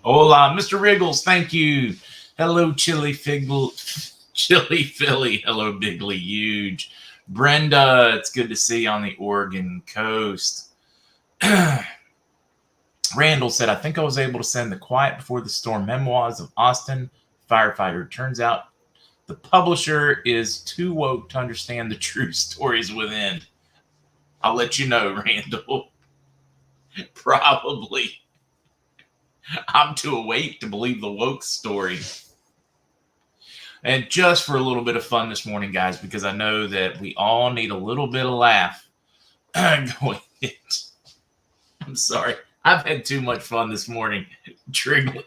Hola, Mr. Wriggles, thank you. Hello, Chili Philly. Hello, Bigly Huge. Brenda, it's good to see you on the Oregon coast. Randall said, I think I was able to send the Quiet Before the Storm memoirs of Austin firefighter. Turns out the publisher is too woke to understand the true stories within. I'll let you know, Randall. Probably. I'm too awake to believe the woke story. And just for a little bit of fun this morning, guys, because I know that we all need a little bit of laugh going it. I'm sorry. I've had too much fun this morning triggering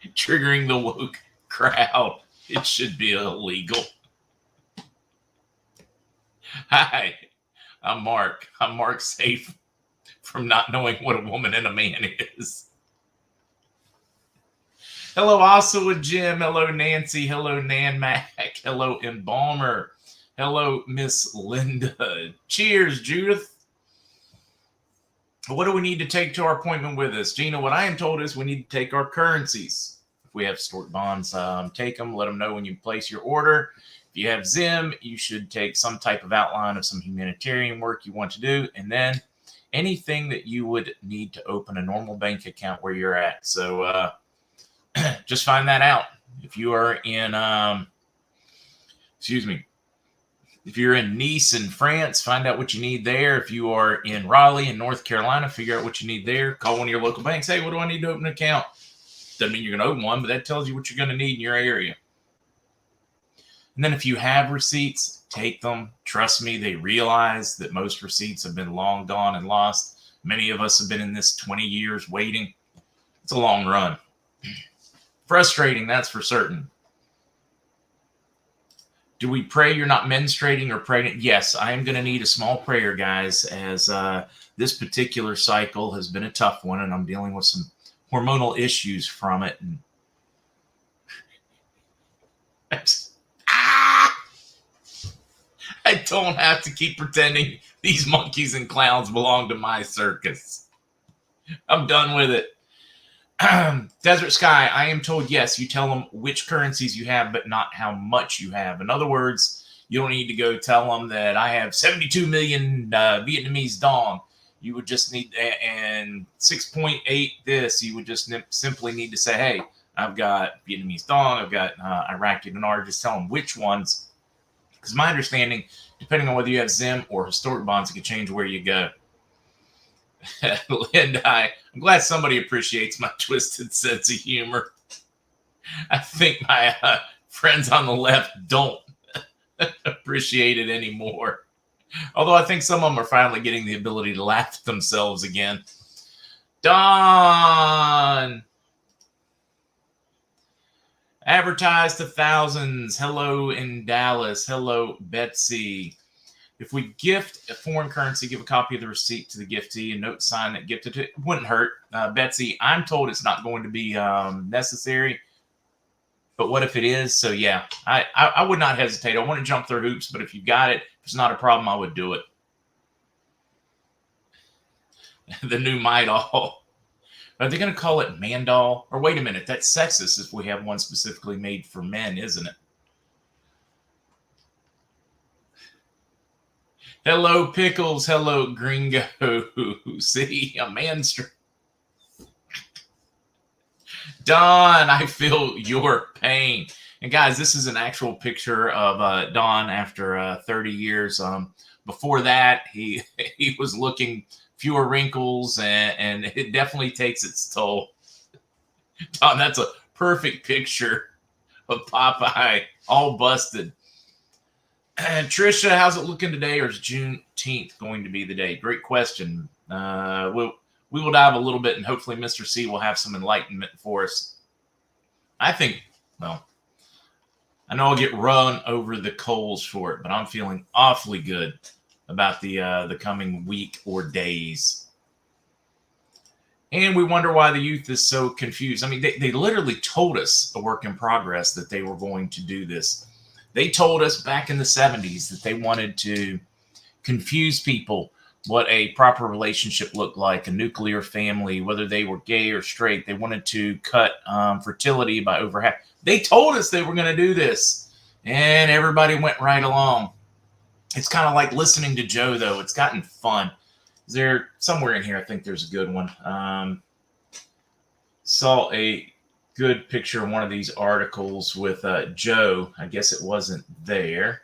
the woke crowd. It should be illegal. Hi, I'm Mark. I'm Mark safe from not knowing what a woman and a man is. Hello, also with Jim. Hello, Nancy. Hello, Nan Mac. Hello, Embalmer. Hello, Miss Linda. Cheers, Judith. What do we need to take to our appointment with us? Gina, what I am told is we need to take our currencies. If we have stored bonds, take them. Let them know when you place your order. If you have Zim, you should take some type of outline of some humanitarian work you want to do. And then anything that you would need to open a normal bank account where you're at. So just find that out. If you are in, if you're in Nice in France, find out what you need there. If you are in Raleigh in North Carolina, figure out what you need there. Call one of your local banks. Hey, what do I need to open an account? Doesn't mean you're going to open one, but that tells you what you're going to need in your area. And then if you have receipts, take them. Trust me, they realize that most receipts have been long gone and lost. Many of us have been in this 20 years waiting. It's a long run. Frustrating, that's for certain. Do we pray you're not menstruating or pregnant? Yes, I am going to need a small prayer, guys, as this particular cycle has been a tough one, and I'm dealing with some hormonal issues from it. And I don't have to keep pretending these monkeys and clowns belong to my circus. I'm done with it. Desert Sky, I am told, yes, you tell them which currencies you have, but not how much you have. In other words, you don't need to go tell them that I have 72 million Vietnamese dong. You would just need, and 6.8 this, you would just simply need to say, hey, I've got Vietnamese dong, I've got Iraqi dinar. Just tell them which ones. Because my understanding, depending on whether you have Zim or historic bonds, it can change where you go. Linda, I'm glad somebody appreciates my twisted sense of humor. I think my friends on the left don't appreciate it anymore. Although I think some of them are finally getting the ability to laugh at themselves again. Don! Advertise to thousands. Hello in Dallas. Hello, Betsy. If we gift a foreign currency, give a copy of the receipt to the giftee and note sign that gifted it. Wouldn't hurt. Betsy, I'm told it's not going to be necessary. But what if it is? So, yeah, I would not hesitate. I want to jump through hoops, but if you got it, if it's not a problem, I would do it. The new Midol. Are they going to call it Mandol? Or wait a minute, that's sexist if we have one specifically made for men, isn't it? Hello, Pickles. Hello, Gringo. See, a man's... Don, I feel your pain. And guys, this is an actual picture of Don after 30 years. Before that, he was looking fewer wrinkles, and it definitely takes its toll. Don, that's a perfect picture of Popeye, all busted. And Trisha, how's it looking today, or is Juneteenth going to be the day? Great question. We will dive a little bit, and hopefully Mr. C will have some enlightenment for us. I think, well, I know I'll get run over the coals for it, but I'm feeling awfully good about the coming week or days. And we wonder why the youth is so confused. I mean, they literally told us, a work in progress, that they were going to do this. They told us back in the 70s that they wanted to confuse people what a proper relationship looked like, a nuclear family, whether they were gay or straight. They wanted to cut fertility by over half. They told us they were going to do this, and everybody went right along. It's kind of like listening to Joe, though. It's gotten fun. Is there somewhere in here? I think there's a good one. Saw a good picture of one of these articles with Joe. I guess it wasn't there.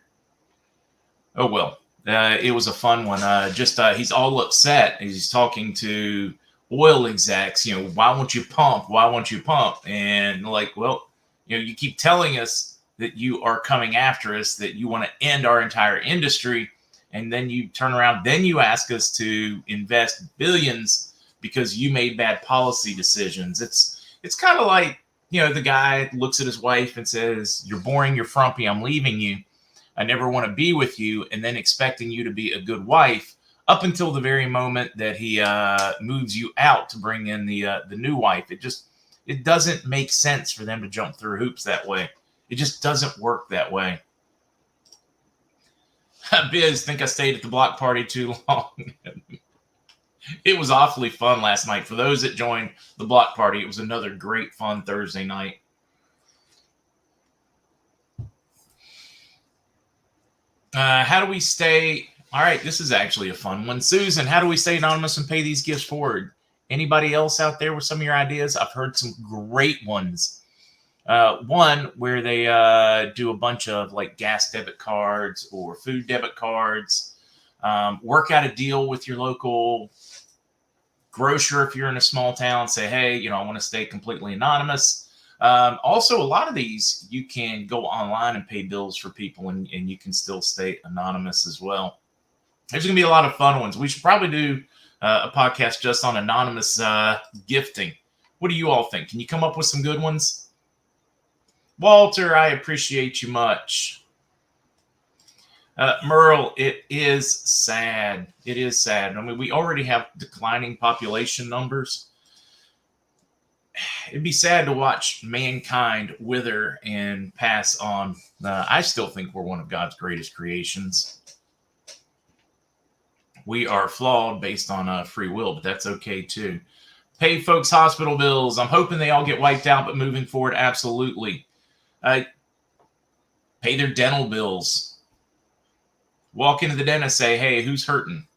Oh, well. It was a fun one. He's all upset. He's talking to oil execs. Why won't you pump? Why won't you pump? And like, well, you keep telling us that you are coming after us, that you want to end our entire industry. And then you turn around, then you ask us to invest billions because you made bad policy decisions. It's kind of like, the guy looks at his wife and says, "You're boring, you're frumpy, I'm leaving you. I never want to be with you," and then expecting you to be a good wife up until the very moment that he moves you out to bring in the new wife. It doesn't make sense for them to jump through hoops that way. It just doesn't work that way. Biz, think I stayed at the block party too long. It was awfully fun last night. For those that joined the block party, it was another great fun Thursday night. How do we stay? All right, this is actually a fun one. Susan, how do we stay anonymous and pay these gifts forward? Anybody else out there with some of your ideas? I've heard some great ones. One where they do a bunch of like gas debit cards or food debit cards. Work out a deal with your local grocer if you're in a small town. Say, hey, I want to stay completely anonymous. Also, a lot of these, you can go online and pay bills for people, and you can still stay anonymous as well. There's going to be a lot of fun ones. We should probably do a podcast just on anonymous gifting. What do you all think? Can you come up with some good ones? Walter, I appreciate you much. Merle, it is sad. It is sad. I mean, we already have declining population numbers. It'd be sad to watch mankind wither and pass on. I still think we're one of God's greatest creations. We are flawed based on free will, but that's okay too. Pay folks' hospital bills. I'm hoping they all get wiped out, but moving forward, absolutely. Pay their dental bills. Walk into the dentist, say, hey, who's hurting?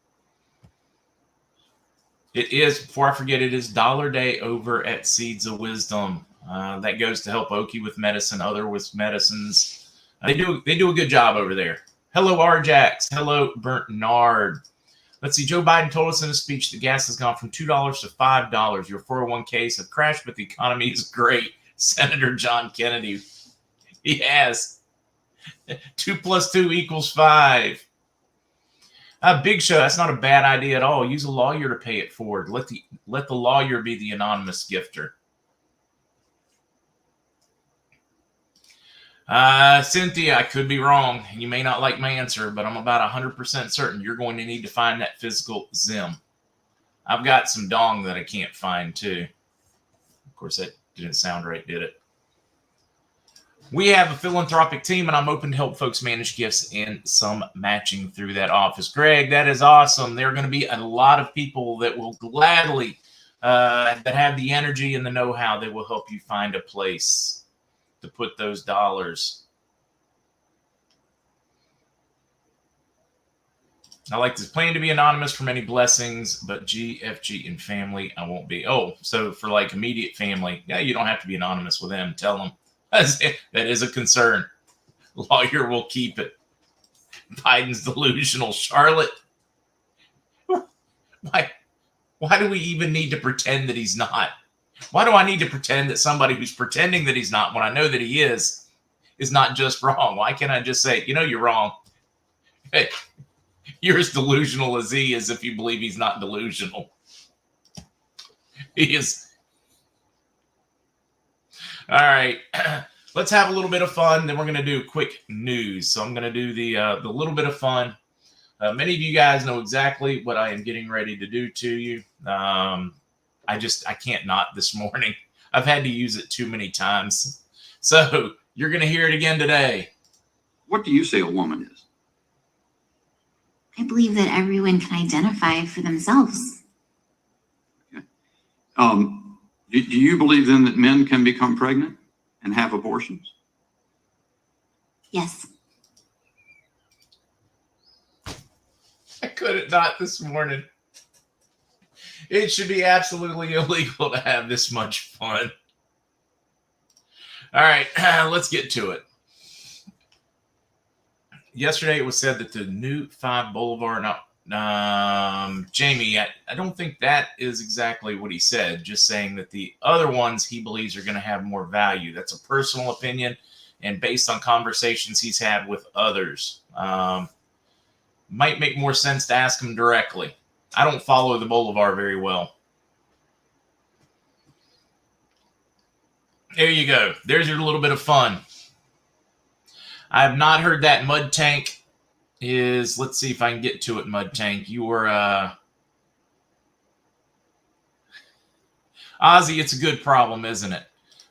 It is, before I forget, it is Dollar Day over at Seeds of Wisdom. That goes to help Okie with medicine, other with medicines. They do a good job over there. Hello, Arjax. Hello, Bernard. Let's see. Joe Biden told us in a speech that gas has gone from $2 to $5. Your 401ks have crashed, but the economy is great. Senator John Kennedy. He has. 2 + 2 = 5. Big Show, that's not a bad idea at all. Use a lawyer to pay it forward. Let the lawyer be the anonymous gifter. Cynthia, I could be wrong. You may not like my answer, but I'm about 100% certain you're going to need to find that physical Zim. I've got some dong that I can't find too. Of course, that didn't sound right, did it? We have a philanthropic team, and I'm open to help folks manage gifts and some matching through that office. Greg, that is awesome. There are going to be a lot of people that will gladly, that have the energy and the know-how, that will help you find a place to put those dollars. I like this. Plan to be anonymous for many blessings, but GFG and family, I won't be. Oh, so for like immediate family, yeah, you don't have to be anonymous with them. Tell them. That is a concern. Lawyer will keep it. Biden's delusional. Charlotte, why do we even need to pretend that he's not? Why do I need to pretend that somebody who's pretending that he's not, when I know that he is not just wrong? Why can't I just say, you're wrong? Hey, you're as delusional as he is if you believe he's not delusional. He is. All right, let's have a little bit of fun. Then we're going to do quick news. So I'm going to do the little bit of fun. Many of you guys know exactly what I am getting ready to do to you. I can't not this morning. I've had to use it too many times. So you're going to hear it again today. What do you say a woman is? I believe that everyone can identify for themselves. Okay. Do you believe then that men can become pregnant and have abortions? Yes. I couldn't not this morning. It should be absolutely illegal to have this much fun. All right, let's get to it. Yesterday it was said that the new 5 Boulevard, Jamie, I don't think that is exactly what he said, just saying that the other ones he believes are going to have more value. That's a personal opinion and based on conversations he's had with others. Might make more sense to ask him directly. I don't follow the Boulevard very well. There you go. There's your little bit of fun. I have not heard that Mud Tank is, let's see if I can get to it, Mud Tank. You were, Ozzy, it's a good problem, isn't it?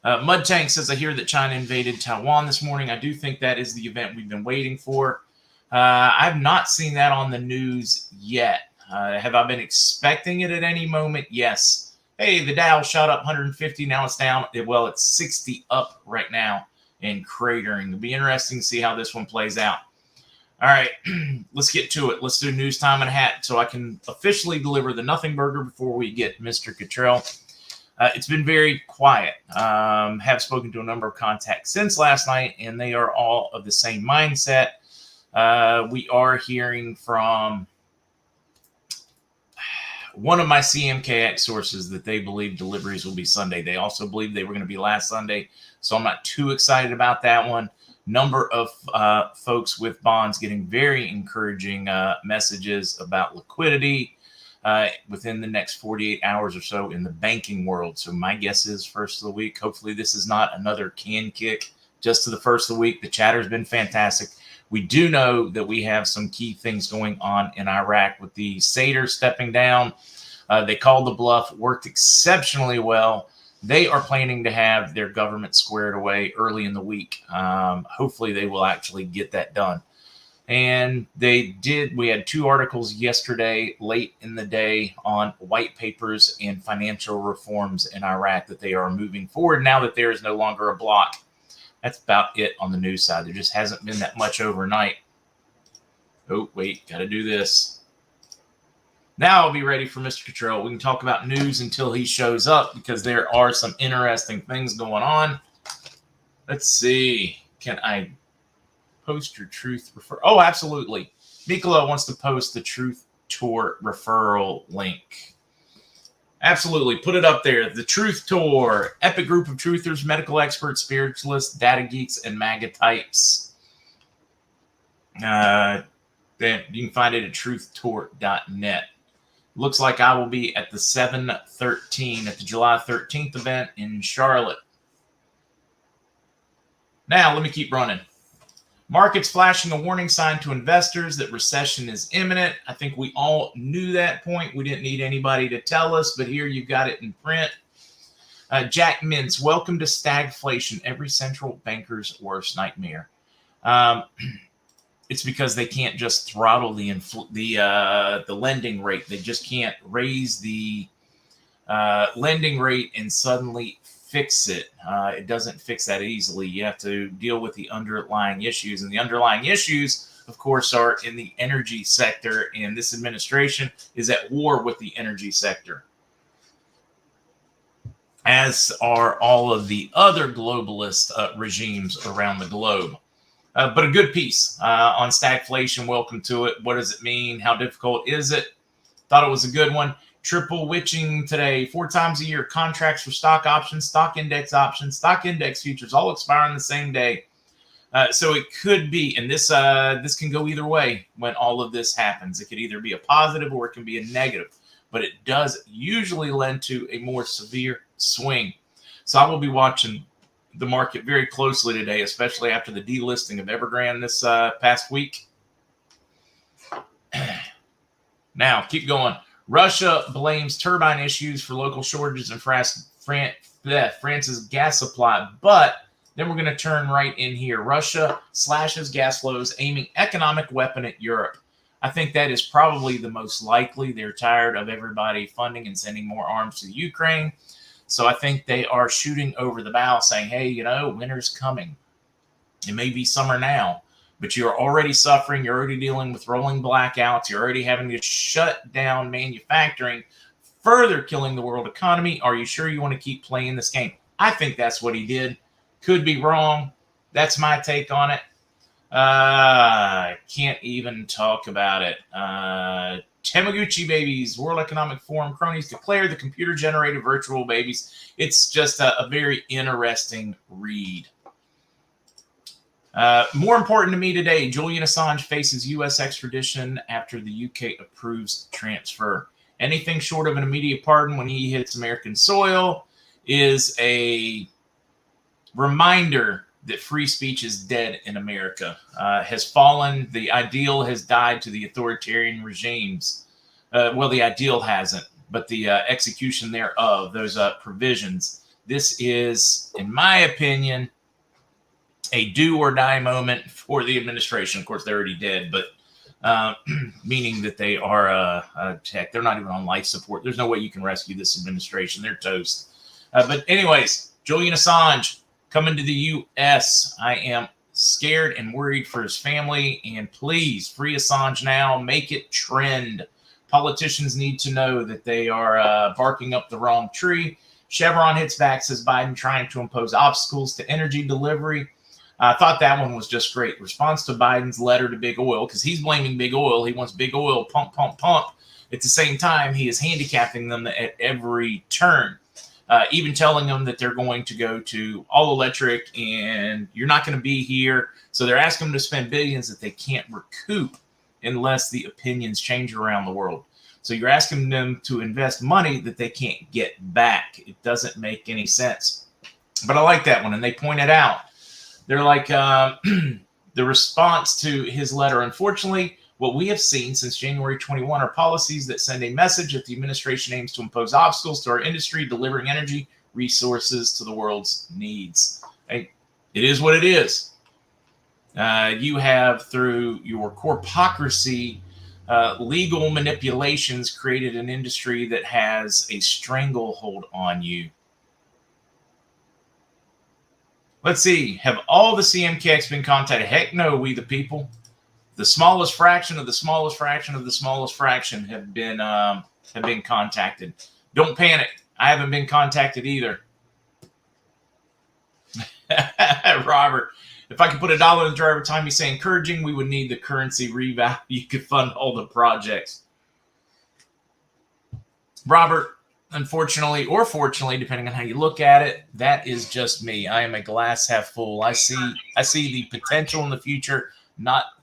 Mud Tank says, I hear that China invaded Taiwan this morning. I do think that is the event we've been waiting for. I've not seen that on the news yet. Have I been expecting it at any moment? Yes. Hey, the Dow shot up 150. Now it's down. Well, it's 60 up right now and cratering. It'll be interesting to see how this one plays out. All right, let's get to it. Let's do news time and a hat so I can officially deliver the Nothing Burger before we get Mr. Cottrell. It's been very quiet. Have spoken to a number of contacts since last night, and they are all of the same mindset. We are hearing from one of my CMKX sources that they believe deliveries will be Sunday. They also believe they were going to be last Sunday, so I'm not too excited about that one. Number of folks with bonds getting very encouraging messages about liquidity within the next 48 hours or so in the banking world. So my guess is first of the week. Hopefully this is not another can kick just to the first of the week. The chatter's been fantastic. We do know that we have some key things going on in Iraq with the Seder stepping down. They called the bluff, worked exceptionally well. They are planning to have their government squared away early in the week. Hopefully they will actually get that done. And they did. We had 2 articles yesterday, late in the day, on white papers and financial reforms in Iraq that they are moving forward now that there is no longer a block. That's about it on the news side. There just hasn't been that much overnight. Oh, wait, got to do this. Now I'll be ready for Mr. Cottrell. We can talk about news until he shows up because there are some interesting things going on. Let's see. Can I post your truth referral? Oh, absolutely. Nicola wants to post the Truth Tour referral link. Absolutely. Put it up there. The Truth Tour. Epic group of truthers, medical experts, spiritualists, data geeks, and MAGA types. Then you can find it at truthtour.net. Looks like I will be at the 7/13 at the July 13th event in Charlotte. Now, let me keep running. Markets flashing a warning sign to investors that recession is imminent. I think we all knew that point. We didn't need anybody to tell us, but here you got it in print. Jack Mintz, welcome to stagflation, every central banker's worst nightmare. It's because they can't just throttle the lending rate. They just can't raise the lending rate and suddenly fix it. It doesn't fix that easily. You have to deal with the underlying issues. And the underlying issues, of course, are in the energy sector. And this administration is at war with the energy sector, as are all of the other globalist regimes around the globe. But a good piece on stagflation. Welcome to it. What does it mean? How difficult is it? Thought it was a good one. Triple witching today, 4 times a year. Contracts for stock options, stock index futures, all expire on the same day. So it could be, and this can go either way when all of this happens. It could either be a positive or it can be a negative, but it does usually lend to a more severe swing. So I will be watching the market very closely today, especially after the delisting of Evergrande this past week. Now, keep going. Russia blames turbine issues for local shortages in France's gas supply. But then we're going to turn right in here. Russia slashes gas flows, aiming economic weapon at Europe. I think that is probably the most likely. They're tired of everybody funding and sending more arms to Ukraine. So I think they are shooting over the bow saying, hey, winter's coming. It may be summer now, but you're already suffering. You're already dealing with rolling blackouts. You're already having to shut down manufacturing, further killing the world economy. Are you sure you want to keep playing this game? I think that's what he did. Could be wrong. That's my take on it. Can't even talk about it. Tamaguchi babies, World Economic Forum cronies declare the computer-generated virtual babies. It's just a very interesting read. More important to me today, Julian Assange faces U.S. extradition after the U.K. approves transfer. Anything short of an immediate pardon when he hits American soil is a reminder that free speech is dead in America, has fallen. The ideal has died to the authoritarian regimes. Well, the ideal hasn't, but the execution thereof, those provisions. This is, in my opinion, a do or die moment for the administration. Of course, they're already dead, but meaning that they are they're not even on life support. There's no way you can rescue this administration. They're toast. But anyways, Julian Assange coming to the U.S. I am scared and worried for his family. And please, free Assange now. Make it trend. Politicians need to know that they are barking up the wrong tree. Chevron hits back, says Biden trying to impose obstacles to energy delivery. I thought that one was just great. Response to Biden's letter to Big Oil, because he's blaming Big Oil. He wants Big Oil pump, pump, pump. At the same time, he is handicapping them at every turn. Even telling them that they're going to go to all electric and you're not going to be here. So they're asking them to spend billions that they can't recoup unless the opinions change around the world. So you're asking them to invest money that they can't get back. It doesn't make any sense. But I like that one. And they pointed out, they're like, the response to his letter, unfortunately, what we have seen since January 21 are policies that send a message that the administration aims to impose obstacles to our industry, delivering energy resources to the world's needs. Hey, it is what it is. You have, through your corpocracy, legal manipulations, created an industry that has a stranglehold on you. Let's see. Have all the CMKX been contacted? Heck no, we the people. The smallest fraction of the smallest fraction of the smallest fraction have been contacted. Don't panic. I haven't been contacted either. Robert, if I could put $1 in the driver time, you say encouraging, we would need the currency revalue. You could fund all the projects. Robert, unfortunately or fortunately, depending on how you look at it, that is just me. I am a glass half full. I see the potential in the future.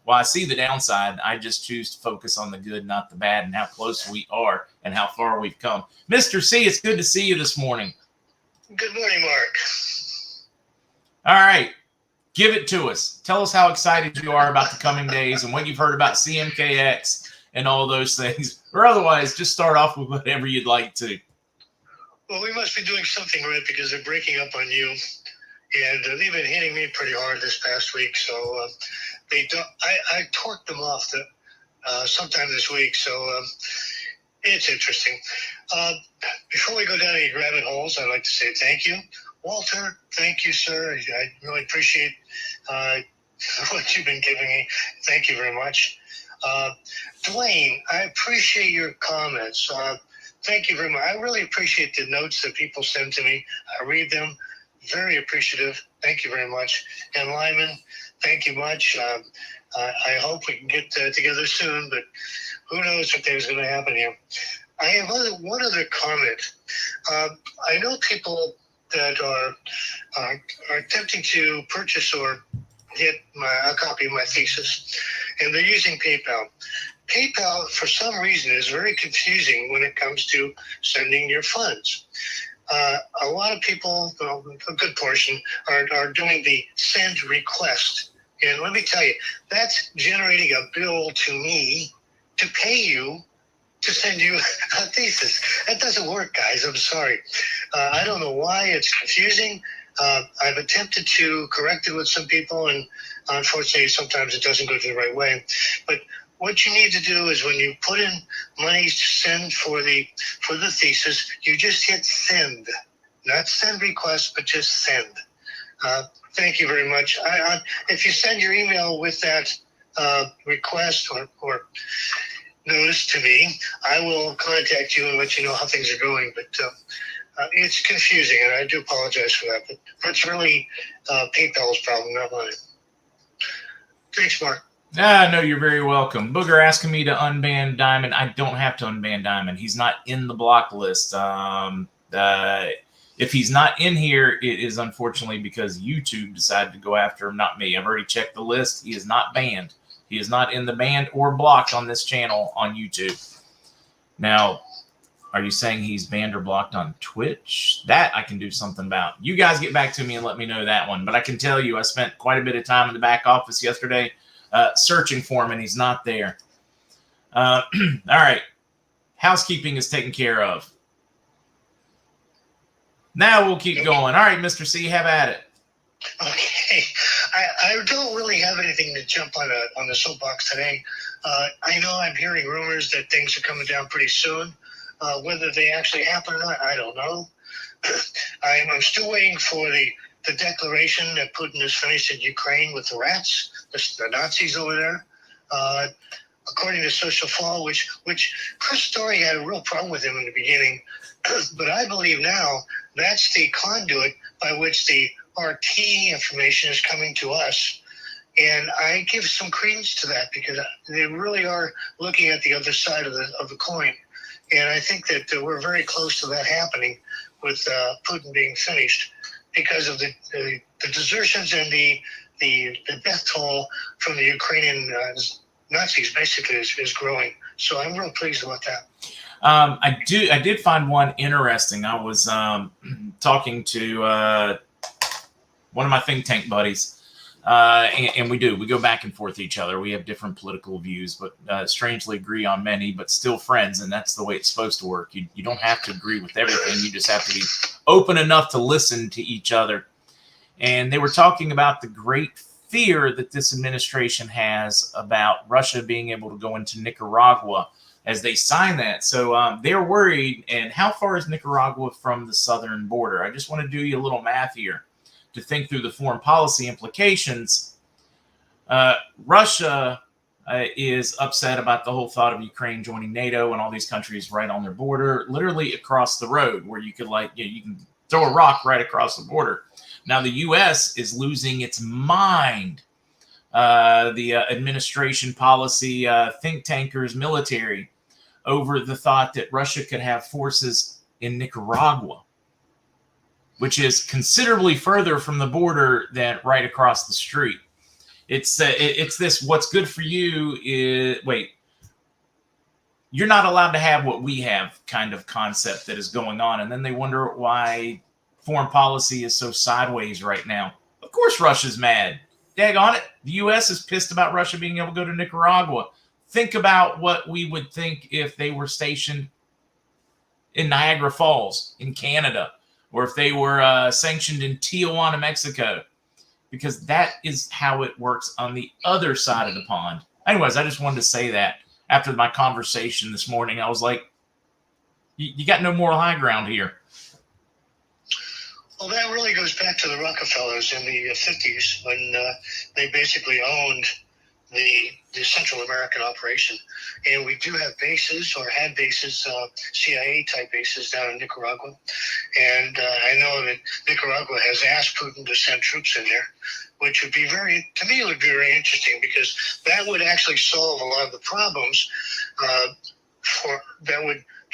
I see the downside. I just choose to focus on the good, not the bad, and how close we are and how far we've come. Mr. C, it's good to see you this morning. Good morning, Mark. All right. Give it to us. Tell us how excited you are about the coming days and what you've heard about CMKX and all those things. Or otherwise, just start off with whatever you'd like to. Well, we must be doing something right because they're breaking up on you. And they've been hitting me pretty hard this past week. So I torqued them off sometime this week. So it's interesting. Before we go down any rabbit holes, I'd like to say thank you. Walter, thank you, sir. I really appreciate what you've been giving me. Thank you very much. Dwayne, I appreciate your comments. Thank you very much. I really appreciate the notes that people send to me. I read them. Very appreciative. Thank you very much. And Lyman, thank you much. I hope we can get together soon, but who knows what is going to happen here. I have one other comment. I know people that are attempting to purchase or get a copy of my thesis, and they're using PayPal. PayPal, for some reason, is very confusing when it comes to sending your funds. A lot of people, well, a good portion, are doing the send request. And let me tell you, that's generating a bill to me to pay you to send you a thesis. That doesn't work, guys. I'm sorry. I don't know why it's confusing. I've attempted to correct it with some people, and unfortunately, sometimes it doesn't go the right way. But what you need to do is when you put in money to send for the thesis, you just hit send, not send request, but just send. Thank you very much. If you send your email with that request or notice to me, I will contact you and let you know how things are going. But it's confusing, and I do apologize for that. But that's really PayPal's problem, not mine. Thanks, Mark. No, you're very welcome. Booger asking me to unban Diamond. I don't have to unban Diamond. He's not in the block list. If he's not in here, it is unfortunately because YouTube decided to go after him, not me. I've already checked the list. He is not banned. He is not in the banned or blocked on this channel on YouTube. Now, are you saying he's banned or blocked on Twitch? That I can do something about. You guys get back to me and let me know that one. But I can tell you I spent quite a bit of time in the back office yesterday searching for him, and he's not there. All right. Housekeeping is taken care of. Now we'll keep going. All right, Mr. C, have at it. Okay. I don't really have anything to jump on the soapbox today. I know I'm hearing rumors that things are coming down pretty soon. Whether they actually happen or not, I don't know. I'm still waiting for the declaration that Putin has finished in Ukraine with the rats, the Nazis over there. According to Social Fall, which Chris Story had a real problem with him in the beginning, but I believe now that's the conduit by which the RT information is coming to us. And I give some credence to that because they really are looking at the other side of the coin. And I think that we're very close to that happening with Putin being finished because of the desertions and the death toll from the Ukrainian Nazis basically is growing. So I'm real pleased about that. I did find one interesting. I was talking to one of my think tank buddies, and we go back and forth each other. We have different political views, but strangely agree on many, but still friends, and that's the way it's supposed to work. You don't have to agree with everything. You just have to be open enough to listen to each other. And they were talking about the great fear that this administration has about Russia being able to go into Nicaragua as they sign that. So they're worried. And how far is Nicaragua from the southern border? I just want to do you a little math here to think through the foreign policy implications. Russia is upset about the whole thought of Ukraine joining NATO and all these countries right on their border, literally across the road, where you could you can throw a rock right across the border. Now the U.S. is losing its mind. The administration policy, think tankers, military, over the thought that Russia could have forces in Nicaragua, which is considerably further from the border than right across the street. It's this, what's good for you is, wait, you're not allowed to have what we have kind of concept that is going on. And then they wonder why foreign policy is so sideways right now. Of course Russia's mad. Daggone it. The U.S. is pissed about Russia being able to go to Nicaragua. Think about what we would think if they were stationed in Niagara Falls, in Canada, or if they were sanctioned in Tijuana, Mexico, because that is how it works on the other side of the pond. Anyways, I just wanted to say that after my conversation this morning. I was like, you got no moral high ground here. Well, that really goes back to the Rockefellers in the 50s when they basically owned the Central American operation. And we do have bases, or had bases, CIA-type bases down in Nicaragua. And I know that Nicaragua has asked Putin to send troops in there, which would be to me, it would be very interesting, because that would actually solve a lot of the problems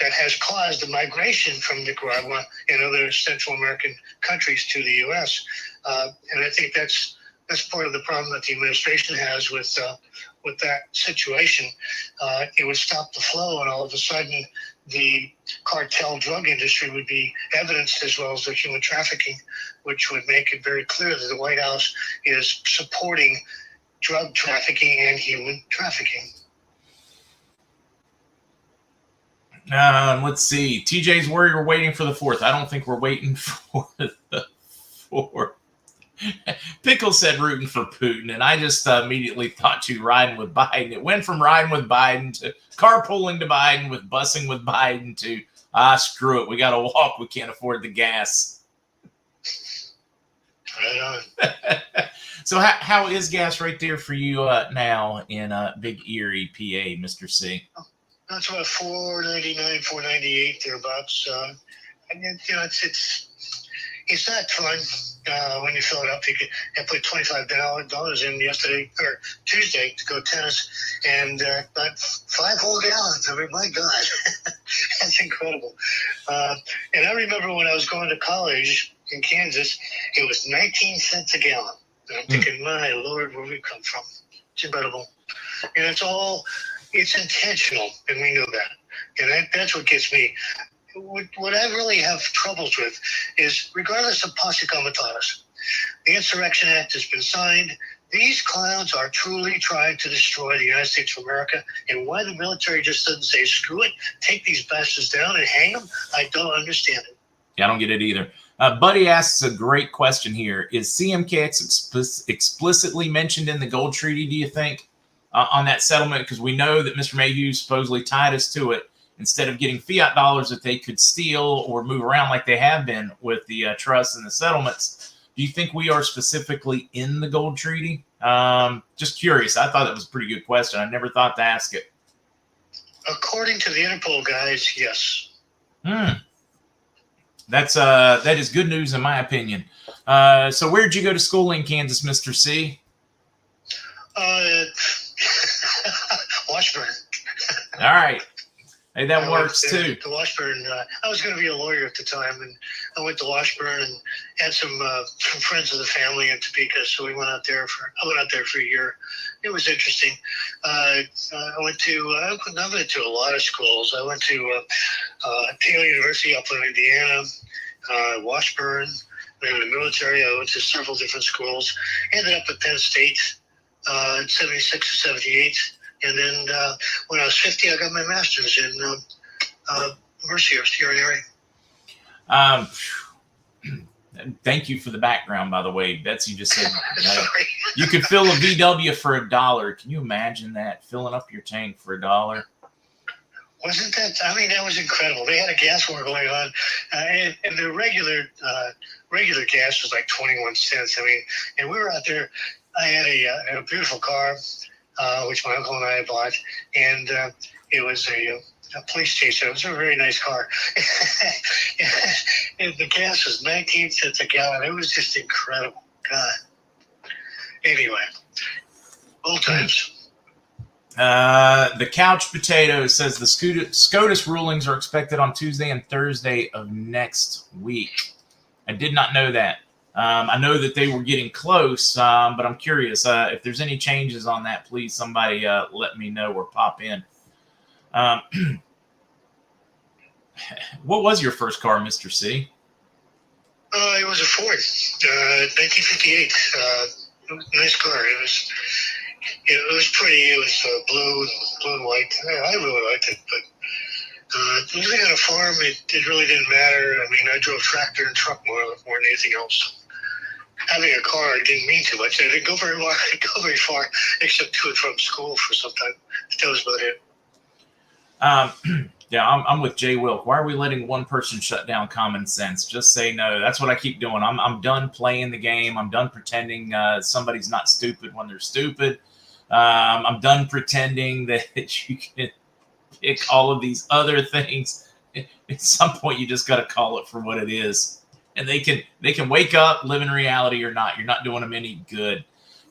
that has caused the migration from Nicaragua and other Central American countries to the U.S. And I think that's part of the problem that the administration has with that situation. It would stop the flow, and all of a sudden the cartel drug industry would be evidenced, as well as the human trafficking, which would make it very clear that the White House is supporting drug trafficking and human trafficking. Let's see. TJ's worried we're waiting for the fourth. I don't think we're waiting for the fourth. Pickle said rooting for Putin, and I just immediately thought to riding with Biden. It went from riding with Biden to carpooling to Biden, with busing with Biden to, screw it, we got to walk. We can't afford the gas. Right on. So how is gas right there for you now in Big Erie, PA, Mr. C? That's about $4.99, $4.98 thereabouts. And it's not fun when you fill it up. I put $25 in yesterday or Tuesday to go tennis, and about 5 whole gallons. I mean, my God, that's incredible. And I remember when I was going to college in Kansas, it was 19 cents a gallon. And I'm thinking, my Lord, where we come from? It's incredible. And it's intentional, and we know that. And that's what gets me. What I really have troubles with is, regardless of posse comitatus, the Insurrection Act has been signed. These clowns are truly trying to destroy the United States of America. And why the military just doesn't say, screw it, take these bastards down and hang them, I don't understand it. Yeah, I don't get it either. Buddy asks a great question here. Is CMKX explicitly mentioned in the gold treaty, do you think, on that settlement? Because we know that Mr. Mayhew supposedly tied us to it. Instead of getting fiat dollars that they could steal or move around like they have been with the trusts and the settlements, do you think we are specifically in the gold treaty? Just curious. I thought that was a pretty good question. I never thought to ask it. According to the Interpol guys, yes. That is good news in my opinion. So where did you go to school in Kansas, Mr. C? Washburn. All right. Hey, that works too. To Washburn. I was going to be a lawyer at the time, and I went to Washburn and had some friends of the family in Topeka, so I went out there for a year. It was interesting. I went to a lot of schools. I went to Taylor University up in Indiana, Washburn. Then in the military, I went to several different schools. Ended up at Penn State in 76 or 78. And then when I was 50, I got my master's in Mercier here in Erie. Thank you for the background, by the way. Betsy just said you could fill a VW for $1. Can you imagine that? Filling up your tank for $1? Wasn't that? I mean, that was incredible. They had a gas war going on, and the regular gas was like 21 cents. I mean, and we were out there. I had a beautiful car, which my uncle and I had bought, and it was a police chaser. It was a very nice car. And the gas was 19 cents a gallon. It was just incredible. God. Anyway, old times. The Couch Potato says the SCOTUS rulings are expected on Tuesday and Thursday of next week. I did not know that. I know that they were getting close, but I'm curious. If there's any changes on that, please somebody let me know or pop in. What was your first car, Mr. C? It was a Ford, 1958. It was a nice car. It was pretty. It was blue and white. I really liked it, but living on a farm, it really didn't matter. I mean, I drove tractor and truck more than anything else. Having a car didn't mean too much. I didn't go very far, except to and from school for some time. That was about it. Yeah, I'm with Jay Wilk. Why are we letting one person shut down common sense? Just say no. That's what I keep doing. I'm done playing the game. I'm done pretending somebody's not stupid when they're stupid. I'm done pretending that you can pick all of these other things. At some point, you just got to call it for what it is. And they can wake up, live in reality or not. You're not doing them any good.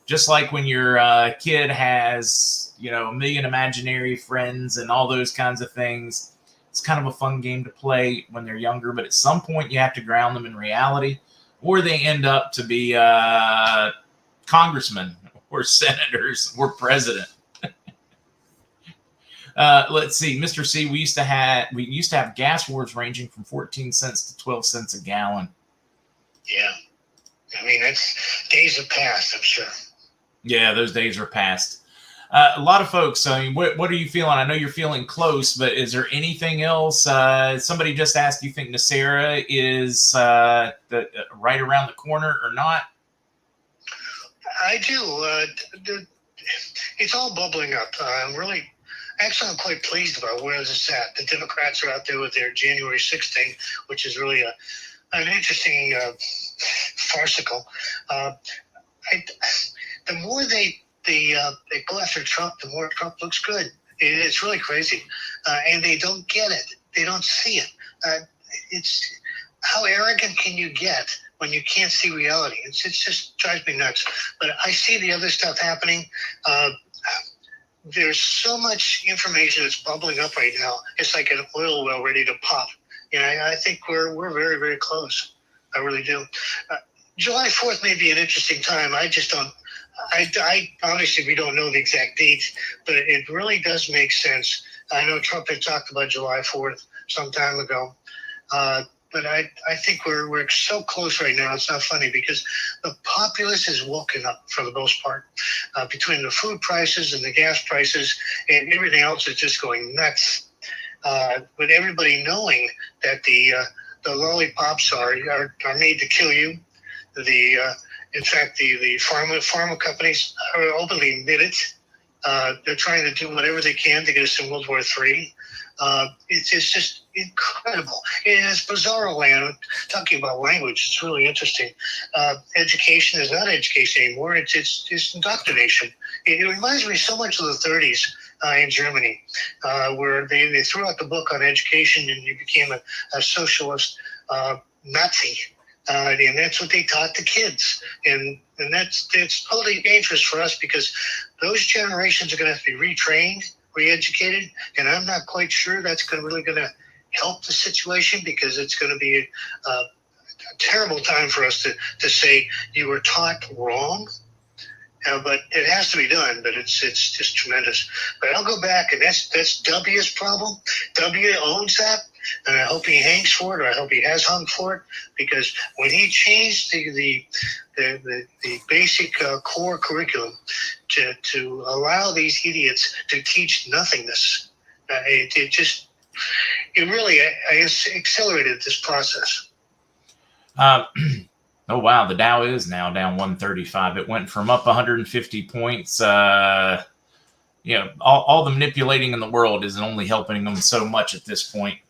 Just like when your kid has, a million imaginary friends and all those kinds of things. It's kind of a fun game to play when they're younger, but at some point you have to ground them in reality, or they end up to be congressmen or senators or president. Let's see, Mr. C. We used to have gas wars ranging from 14 cents to 12 cents a gallon. Yeah, I mean that's days have passed, I'm sure. Yeah, those days are past. A lot of folks, I mean, what are you feeling? I know you're feeling close, but is there anything else? Somebody just asked, do you think Nacera is right around the corner or not? I do. It's all bubbling up. I'm quite pleased about where this is at. The Democrats are out there with their January 6th thing, which is really an interesting farcical. The more they go after Trump, the more Trump looks good. It's really crazy, and they don't get it. They don't see it. It's how arrogant can you get when you can't see reality? It just drives me nuts. But I see the other stuff happening. There's so much information that's bubbling up right now. It's like an oil well ready to pop. I think we're very, very close. I really do. July 4th may be an interesting time. I just don't. I obviously we don't know the exact date, but it really does make sense. I know Trump had talked about July 4th some time ago, but I think we're so close right now. It's not funny because the populace is woken up for the most part. Between the food prices and the gas prices and everything else is just going nuts. With everybody knowing that the lollipops are made to kill you. In fact, the pharma companies are openly admit it. They're trying to do whatever they can to get us in World War III. It's just incredible. It's bizarro land. Talking about language, it's really interesting. Education is not education anymore. It's indoctrination. It reminds me so much of the 30s in Germany, where they threw out the book on education and you became a socialist Nazi. And that's what they taught the kids. And that's totally dangerous for us because those generations are going to have to be retrained, re-educated. And I'm not quite sure that's really going to help the situation because it's going to be a terrible time for us to say you were taught wrong. But it has to be done, but it's just tremendous. But I'll go back, and that's W's problem. W owns that. And I hope he hangs for it, or I hope he has hung for it, because when he changed the basic core curriculum to allow these idiots to teach nothingness, it really accelerated this process. Oh, wow. The Dow is now down 135. It went from up 150 points. All the manipulating in the world isn't only helping them so much at this point.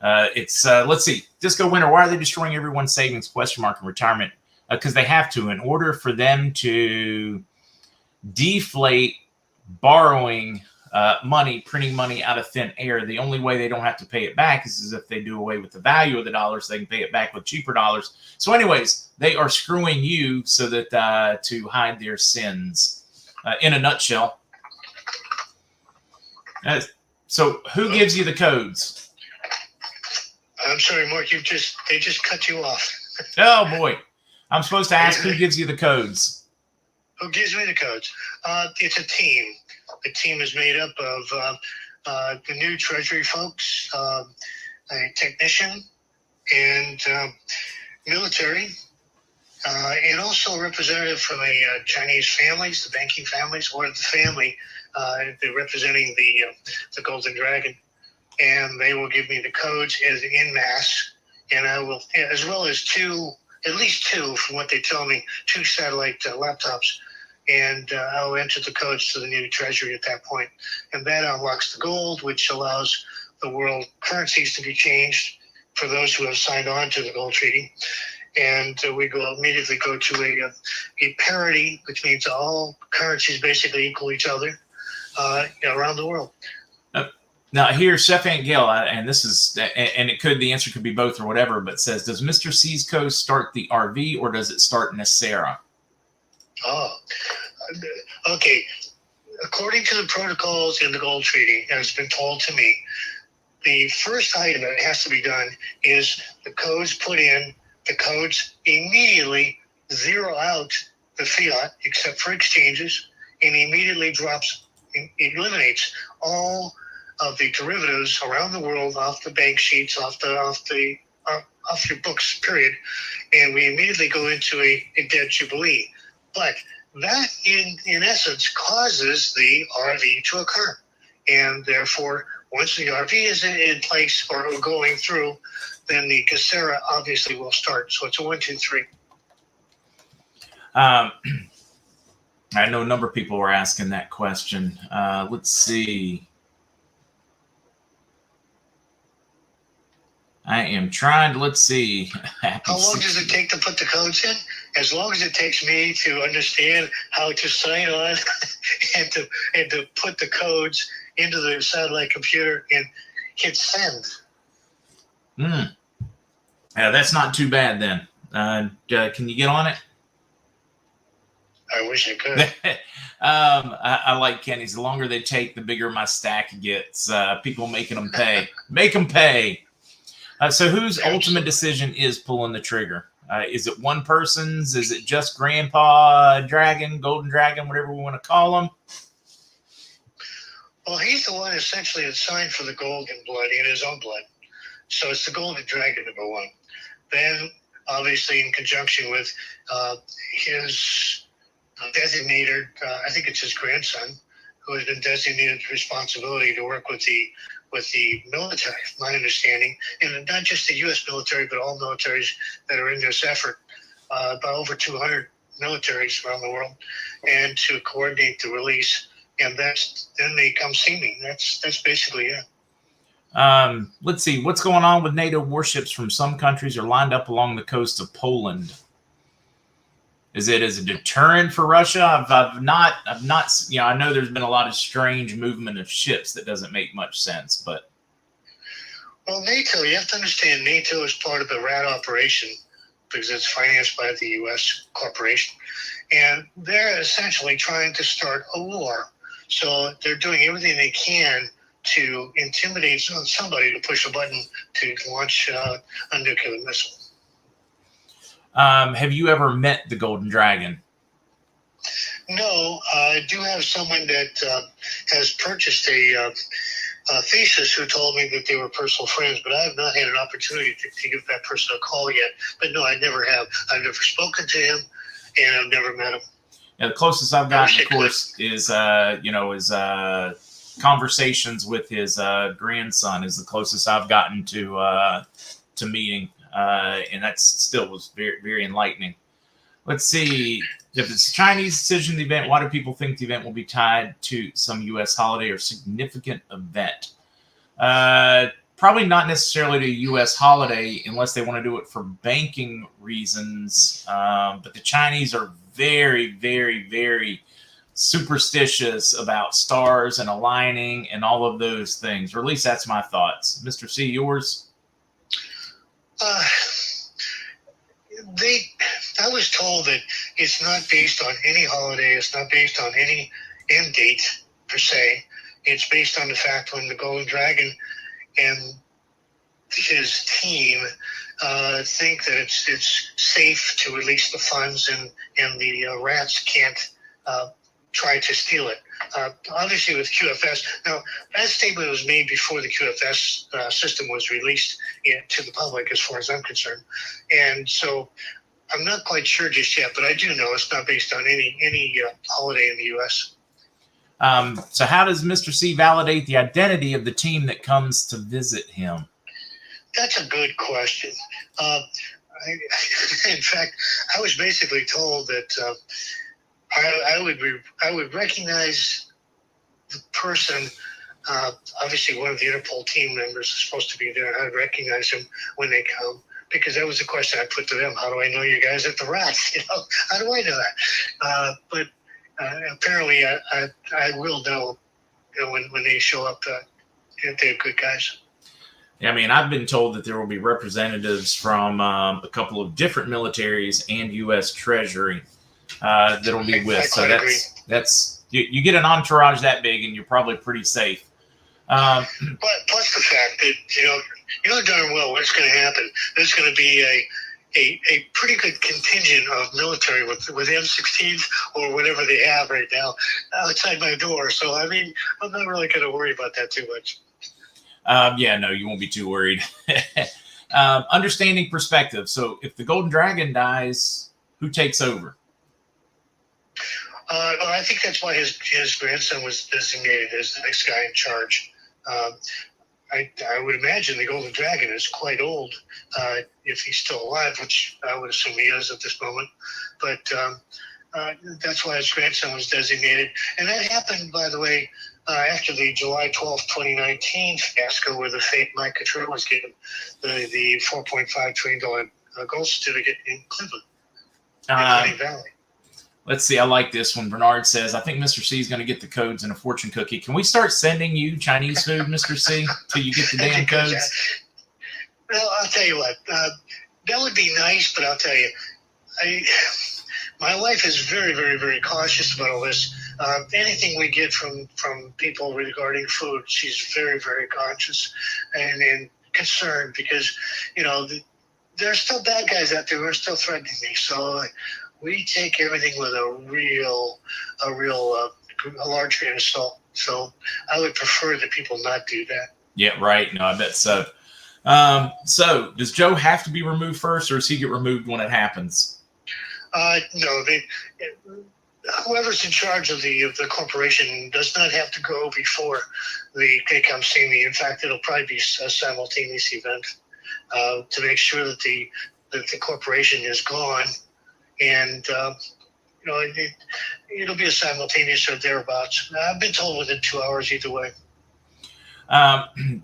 Let's see. Disco Winter, why are they destroying everyone's savings, ? And retirement? Because they have to. In order for them to deflate borrowing money, printing money out of thin air, the only way they don't have to pay it back is if they do away with the value of the dollars. They can pay it back with cheaper dollars. So anyways, they are screwing you so that to hide their sins. In a nutshell. So who gives you the codes? I'm sorry, Mark. They just cut you off. Oh boy, I'm supposed to ask who gives you the codes. Who gives me the codes? It's a team. The team is made up of the new Treasury folks, a technician, and military, and also a representative from Chinese families, the banking families, or the family they're representing the Golden Dragon. And they will give me the codes as en masse, and I will, as well as at least two, from what they tell me, 2 satellite laptops, and I'll enter the codes to the new treasury at that point. And that unlocks the gold, which allows the world currencies to be changed for those who have signed on to the gold treaty. And we immediately go to a parity, which means all currencies basically equal each other around the world. Now here, Chef Aunt Gail, and this is, and the answer could be both or whatever, but says, does Mr. C's code start the RV or does it start Nacera? Oh, okay. According to the protocols in the Gold Treaty, as it's been told to me, the first item that has to be done is the codes put in. The codes immediately zero out the fiat, except for exchanges, and immediately eliminates all of the derivatives around the world off the bank sheets, off your books, period. And we immediately go into a debt jubilee. But that, in essence, causes the RV to occur. And therefore, once the RV is in place or going through, then the Nacera obviously will start. So it's a 1, 2, 3. I know a number of people were asking that question. Let's see. I am trying to, let's see. How long does it take to put the codes in? As long as it takes me to understand how to sign on and to put the codes into the satellite computer and hit send. Yeah, that's not too bad then. Can you get on it? I wish I could. I like Kenny's. The longer they take, the bigger my stack gets. People making them pay. Make them pay. So whose ultimate decision is pulling the trigger? Is it one person's? Is it just Grandpa Dragon, Golden Dragon, whatever we want to call him? Well, he's the one essentially that signed for the golden blood in his own blood. So it's the Golden Dragon, number one. Then, obviously, in conjunction with his designated, I think it's his grandson, who has been designated responsibility to work with the military, my understanding, and not just the U.S. military, but all militaries that are in this effort, about over 200 militaries around the world, and to coordinate the release. And then they come see me. That's basically it. Let's see. What's going on with NATO warships from some countries are lined up along the coast of Poland? Is it as a deterrent for Russia? I've not, I know there's been a lot of strange movement of ships that doesn't make much sense, but. Well, NATO, you have to understand NATO is part of the RAD operation because it's financed by the U.S. corporation. And they're essentially trying to start a war. So they're doing everything they can to intimidate somebody to push a button to launch a nuclear missile. Have you ever met the Golden Dragon? No, I do have someone that has purchased a thesis who told me that they were personal friends, but I have not had an opportunity to give that person a call yet. But no, I never have. I've never spoken to him, and I've never met him. Yeah, the closest I've gotten, of course, is conversations with his grandson is the closest I've gotten to meeting. And that still was very, very enlightening. Let's see. If it's a Chinese decision, the event, why do people think the event will be tied to some U.S. holiday or significant event? Probably not necessarily to a U.S. holiday unless they want to do it for banking reasons. But the Chinese are very, very, very superstitious about stars and aligning and all of those things. Or at least that's my thoughts. Mr. C, yours? I was told that it's not based on any holiday. It's not based on any end date per se. It's based on the fact when the Golden Dragon and his team think that it's safe to release the funds and the rats can't try to steal it. Obviously with QFS, now that statement was made before the QFS system was released to the public as far as I'm concerned. And so I'm not quite sure just yet, but I do know it's not based on any holiday in the U.S. So how does Mr. C validate the identity of the team that comes to visit him? That's a good question. In fact, I was basically told that I would recognize the person. Obviously, one of the Interpol team members is supposed to be there. I would recognize him when they come because that was the question I put to them. How do I know you guys at the Rats? How do I know that? But apparently, I will know. When they show up, if they're good guys. I mean, I've been told that there will be representatives from a couple of different militaries and U.S. Treasury that'll be with. So that's you get an entourage that big, and you're probably pretty safe. But plus the fact that you know darn well what's going to happen. There's going to be a pretty good contingent of military with M16s or whatever they have right now outside my door. So I mean, I'm not really going to worry about that too much. No, you won't be too worried. Understanding perspective. So if the Golden Dragon dies, who takes over? Well, I think that's why his grandson was designated as the next guy in charge. I would imagine the Golden Dragon is quite old if he's still alive, which I would assume he is at this moment. But That's why his grandson was designated. And that happened, by the way, after the July 12th, 2019 fiasco where the fake Mike Cottrell was given the $4.5 trillion gold certificate in Cleveland, in Hunting Valley. Let's see. I like this one. Bernard says, I think Mr. C is going to get the codes and a fortune cookie. Can we start sending you Chinese food, Mr. C, till you get the damn codes? Well, I'll tell you what. That would be nice, but I'll tell you, my wife is very, very, very cautious about all this. Anything we get from people regarding food, she's very, very conscious and concerned because, you know, there are still bad guys out there who are still threatening me. So we take everything with a large grain of salt. So I would prefer that people not do that. Yeah, right. No, I bet so. So does Joe have to be removed first, or does he get removed when it happens? No, whoever's in charge of the corporation does not have to go before they come see me. In fact, it'll probably be a simultaneous event to make sure that the corporation is gone, and you know, it'll be a simultaneous or thereabouts. I've been told within 2 hours either way.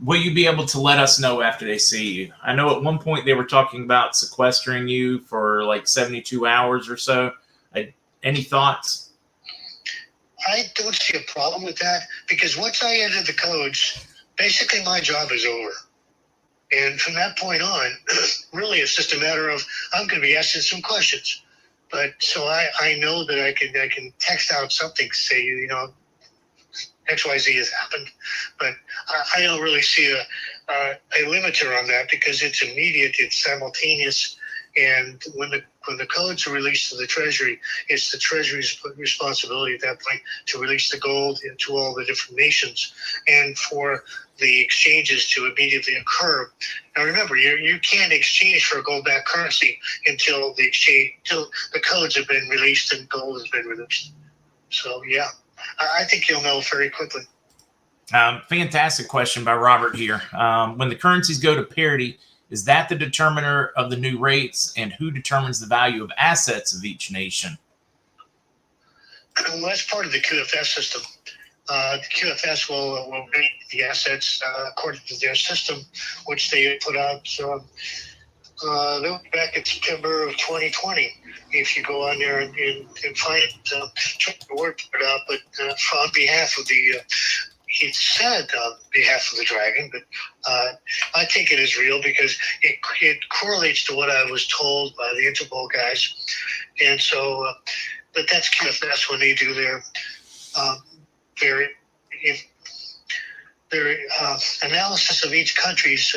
Will you be able to let us know after they see you? I know at one point they were talking about sequestering you for like 72 hours or so. Any thoughts? I don't see a problem with that because once I enter the codes, basically my job is over. And from that point on, really it's just a matter of I'm going to be asking some questions. But so I know that I can text out something, say, you know, XYZ has happened, but I don't really see a limiter on that because it's immediate, it's simultaneous, and when the codes are released to the Treasury, it's the Treasury's responsibility at that point to release the gold into all the different nations and for the exchanges to immediately occur. Now remember, you can't exchange for a gold-backed currency until the codes have been released and gold has been released. So yeah. I think you'll know very quickly. Fantastic question by Robert here. When the currencies go to parity, is that the determiner of the new rates, and who determines the value of assets of each nation? Well, that's part of the QFS system. The QFS will rate the assets according to their system, which they put out back in September of 2020. If you go on there and find it, try to work it out, but on behalf of he said on behalf of the dragon, but I think it is real because it correlates to what I was told by the Interpol guys. And so, but that's QFS when they do their analysis of each country's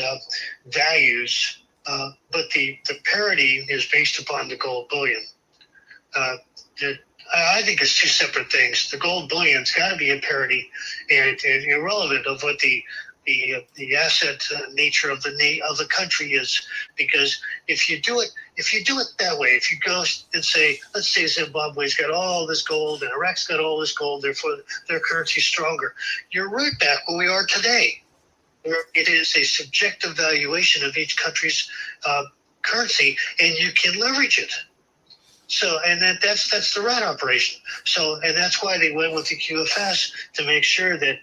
values. But the parity is based upon the gold bullion. I think it's two separate things. The gold bullion's got to be in parity and irrelevant of what the asset nature of the country is. Because if you do it that way, if you go and say, let's say Zimbabwe's got all this gold and Iraq's got all this gold, therefore their currency's stronger, you're right back where we are today. It is a subjective valuation of each country's currency, and you can leverage it. So, and that's the rat operation. So, and that's why they went with the QFS to make sure that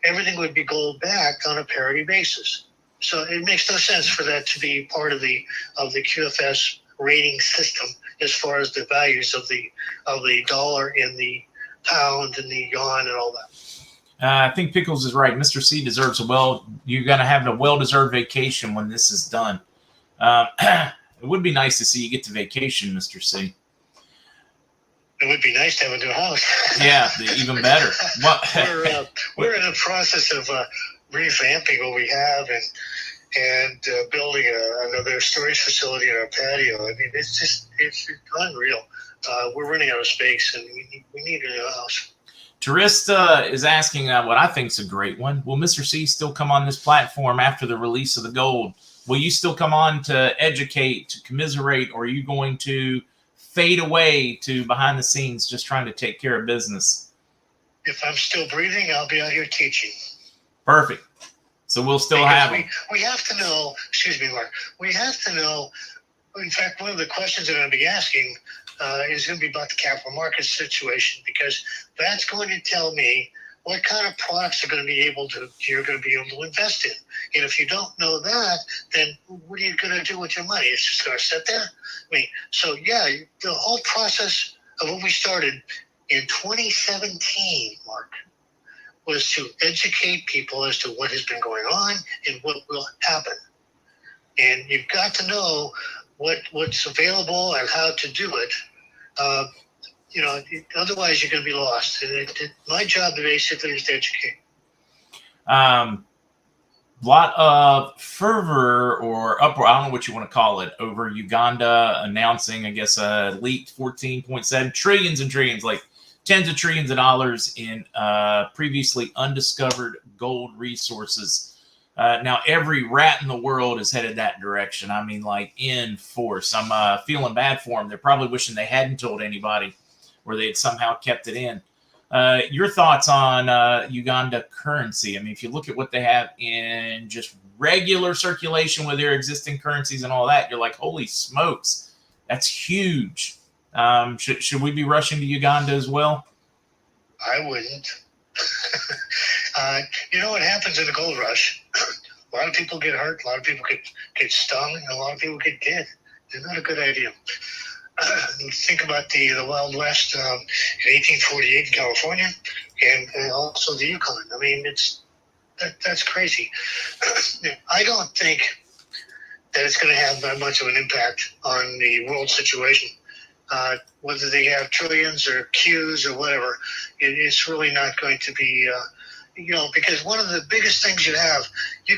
everything would be gold backed on a parity basis. So, it makes no sense for that to be part of the QFS rating system as far as the values of the dollar and the pound and the yuan and all that. I think Pickles is right. Mr. C deserves you're going to have a well-deserved vacation when this is done. It would be nice to see you get to vacation, Mr. C. It would be nice to have a new house. Yeah, even better. We're in the process of revamping what we have and building another storage facility in our patio. I mean, it's unreal. We're running out of space, and we need a new house. Terista is asking what I think is a great one. Will Mr. C still come on this platform after the release of the gold? Will you still come on to educate, to commiserate, or are you going to fade away to behind the scenes just trying to take care of business? If I'm still breathing, I'll be out here teaching. Perfect. So we'll still have them. We have to know, excuse me, Mark, we have to know, in fact, one of the questions that I'm going to be asking is going to be about the capital markets situation, because that's going to tell me what kind of products you're going to be able to invest in. And if you don't know that, then what are you going to do with your money? It's just going to sit there. So yeah, the whole process of what we started in 2017, Mark, was to educate people as to what has been going on and what will happen. And you've got to know what's available and how to do it. Otherwise you're going to be lost. And my job basically is to educate. Lot of fervor or uproar, I don't know what you want to call it, over Uganda announcing, I guess, leaked 14.7 trillions and trillions, like tens of trillions of dollars in previously undiscovered gold resources. Now, every rat in the world is headed that direction. I mean, like, in force. I'm feeling bad for them. They're probably wishing they hadn't told anybody, or they had somehow kept it in. Your thoughts on Uganda currency? I mean, if you look at what they have in just regular circulation with their existing currencies and all that, you're like, holy smokes, that's huge. Should we be rushing to Uganda as well? I wouldn't. You know what happens in the gold rush? A lot of people get hurt, a lot of people get stung, and a lot of people get dead. It's not a good idea. Think about the Wild West in 1848 in California, and also the Yukon. I mean, that's crazy. I don't think that it's going to have that much of an impact on the world situation. Whether they have trillions or Qs or whatever, it's really not going to be, because one of the biggest things you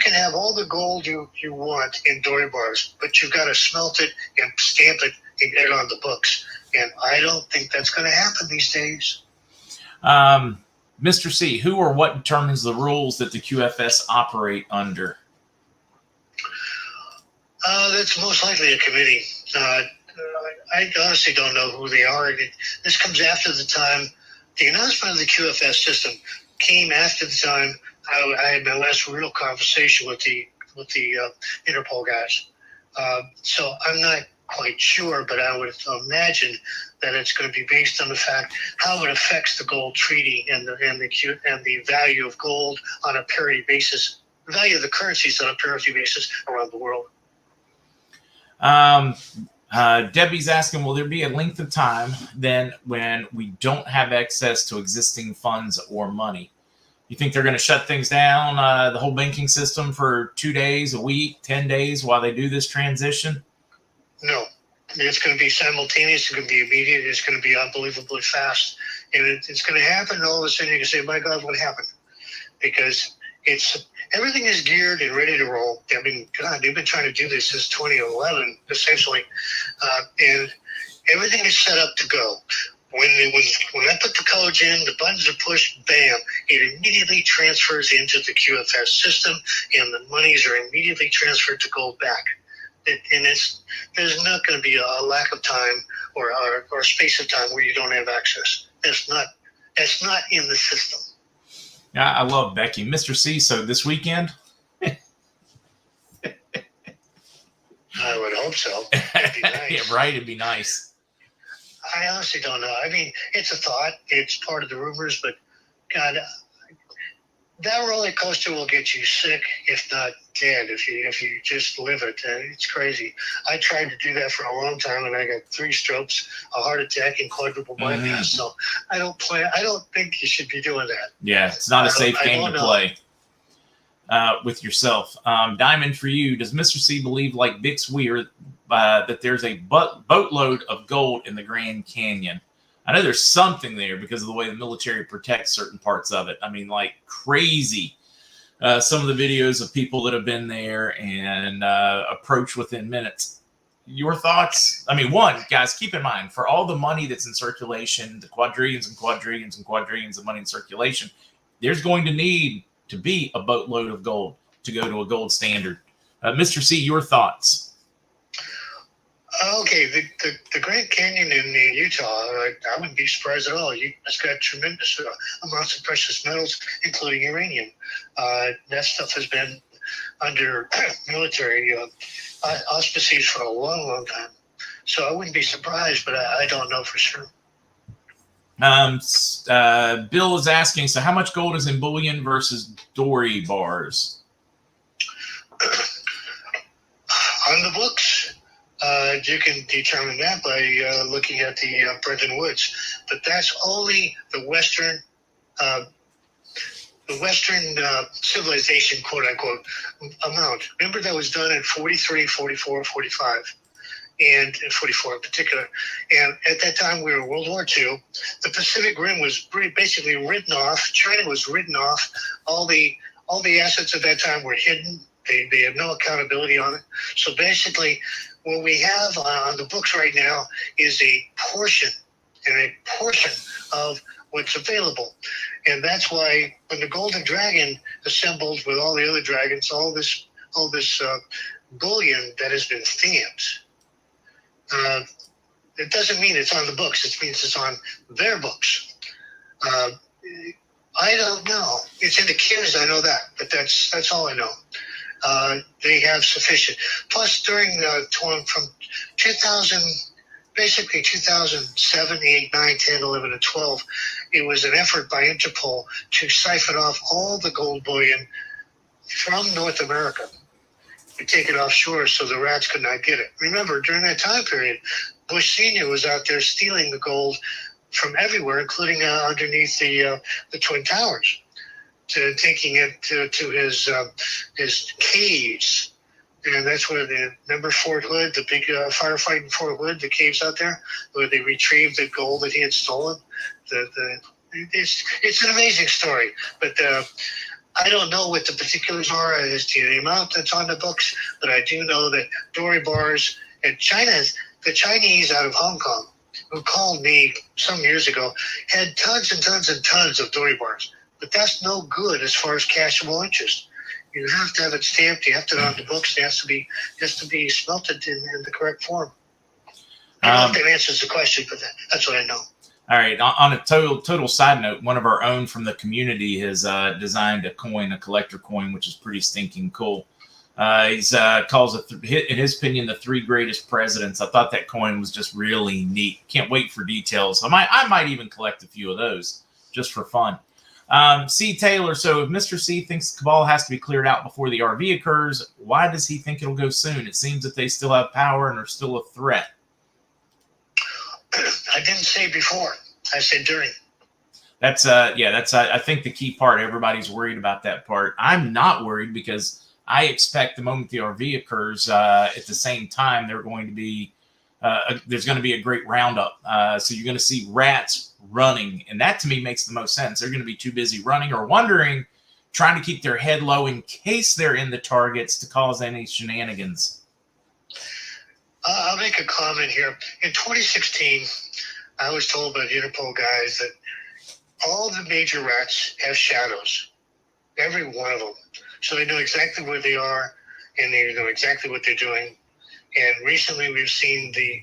can have all the gold you want in dory bars, but you've got to smelt it and stamp it and get it on the books. And I don't think that's going to happen these days. Mr. C, who or what determines the rules that the QFS operate under? That's most likely a committee. I honestly don't know who they are. This comes after the time. The announcement of the QFS system came after the time I had my last real conversation with the Interpol guys. So I'm not quite sure, but I would imagine that it's going to be based on the fact how it affects the gold treaty and the value of gold on a parity basis, the value of the currencies on a parity basis around the world. Debbie's asking, will there be a length of time then when we don't have access to existing funds or money? You think they're going to shut things down, the whole banking system, for 2 days, a week, 10 days while they do this transition? No. It's going to be simultaneous. It's going to be immediate. It's going to be unbelievably fast. And it's going to happen. And all of a sudden you can say, my God, what happened? Because everything is geared and ready to roll. I mean, God, they've been trying to do this since 2011, essentially. And everything is set up to go. When I put the codes in, the buttons are pushed, bam, it immediately transfers into the QFS system, and the monies are immediately transferred to gold back. There's not going to be a lack of time or space of time where you don't have access. That's not in the system. Yeah, I love Becky. Mr. C, so this weekend? I would hope so. It'd be nice. Yeah, right, it'd be nice. I honestly don't know. I mean, it's a thought. It's part of the rumors, but God, that roller coaster will get you sick, if not dead, if you just live it. It's crazy. I tried to do that for a long time, and I got 3 strokes, a heart attack, and quadruple bypass. So I don't think you should be doing that. Yeah, it's not a safe game to play with yourself. Diamond, for you, does Mr. C believe, like Bix Weir, that there's a boatload of gold in the Grand Canyon? I know there's something there because of the way the military protects certain parts of it. I mean, like crazy. Some of the videos of people that have been there and approach within minutes. Your thoughts? I mean, one, guys, keep in mind, for all the money that's in circulation, the quadrillions and quadrillions and quadrillions of money in circulation, there's going to need to be a boatload of gold to go to a gold standard. Mr. C, your thoughts? Okay, the Grand Canyon in Utah, I wouldn't be surprised at all. It's got tremendous amounts of precious metals, including uranium. That stuff has been under military auspices for a long, long time. So I wouldn't be surprised, but I don't know for sure. Bill is asking, so how much gold is in bullion versus dory bars? On the books, you can determine that by looking at the Bretton Woods, but that's only the Western civilization, quote unquote, amount. Remember that was done in 43, 44, 45, and in 44 in particular. And at that time, we were in World War II. The Pacific Rim was basically written off. China was written off. All the assets at that time were hidden. They have no accountability on it. So basically, what we have on the books right now is a portion of what's available. And that's why when the Golden Dragon assembled with all the other dragons, all this bullion that has been stamped, it doesn't mean it's on the books. It means it's on their books. I don't know. It's in the queues, I know that, but that's all I know. They have sufficient. Plus, during from 2000, basically 2007, 8, 9, 10, 11, and 12, it was an effort by Interpol to siphon off all the gold bullion from North America and take it offshore so the rats could not get it. Remember, during that time period, Bush Sr. was out there stealing the gold from everywhere, including underneath the Twin Towers, taking it to his caves. And that's where remember Fort Hood, the big firefighting Fort Hood, the caves out there, where they retrieved the gold that he had stolen. It's an amazing story, but I don't know what the particulars are as to the amount that's on the books, but I do know that dory bars and the Chinese out of Hong Kong, who called me some years ago, had tons and tons and tons of dory bars. But that's no good as far as cashable interest. You have to have it stamped. You have to have it on the books. It has to be smelted in the correct form. I don't know if that answers the question, but that's what I know. All right. On a total side note, one of our own from the community has designed a collector coin, which is pretty stinking cool. He's calls it, in his opinion, the 3 greatest presidents. I thought that coin was just really neat. Can't wait for details. I might even collect a few of those just for fun. C. Taylor, so if Mr. C thinks Cabal has to be cleared out before the RV occurs, why does he think it'll go soon? It seems that they still have power and are still a threat. I didn't say before. I said during. That's I think the key part. Everybody's worried about that part. I'm not worried because I expect the moment the RV occurs, at the same time, there's going to be a great roundup. So you're going to see rats running, and that to me makes the most sense. They're going to be too busy running or wandering, trying to keep their head low in case they're in the targets to cause any shenanigans. I'll make a comment here. In 2016, I was told by the Interpol guys that all the major rats have shadows, every one of them. So they know exactly where they are, and they know exactly what they're doing. And recently we've seen the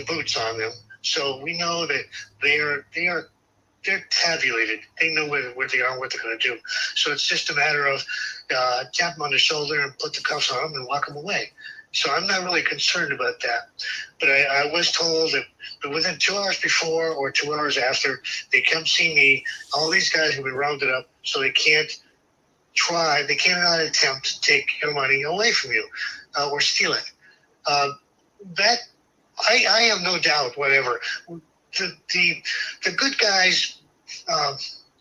boots on them. So we know that they're tabulated. They know where they are, what they're going to do. So it's just a matter of tap them on the shoulder and put the cuffs on them and walk them away. So I'm not really concerned about that. But I was told that within 2 hours before or 2 hours after, they come see me. All these guys have been rounded up, so they cannot attempt to take your money away from you or steal it. I have no doubt, whatever. The good guys,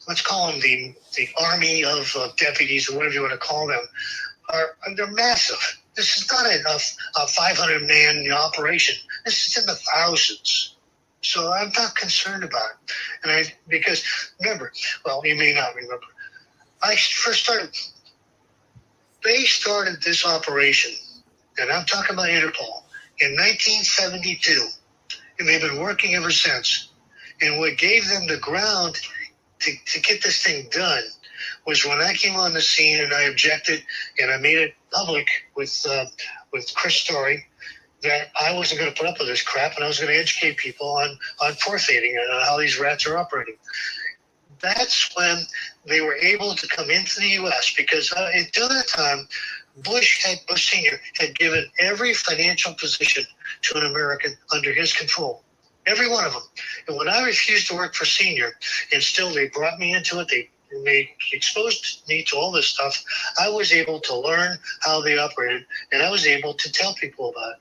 let's call them the army of deputies or whatever you want to call them, they're massive. This is not a 500-man operation. This is in the thousands. So I'm not concerned about it. Because remember, well, you may not remember, they started this operation, and I'm talking about Interpol, in 1972, and they've been working ever since. And what gave them the ground to get this thing done was when I came on the scene and I objected and I made it public with Chris Story that I wasn't going to put up with this crap, and I was going to educate people on forfeiting and on how these rats are operating. That's when they were able to come into the U.S. because until that time, Bush Sr. had given every financial position to an American under his control. Every one of them. And when I refused to work for Senior, and still they brought me into it, they exposed me to all this stuff, I was able to learn how they operated, and I was able to tell people about it.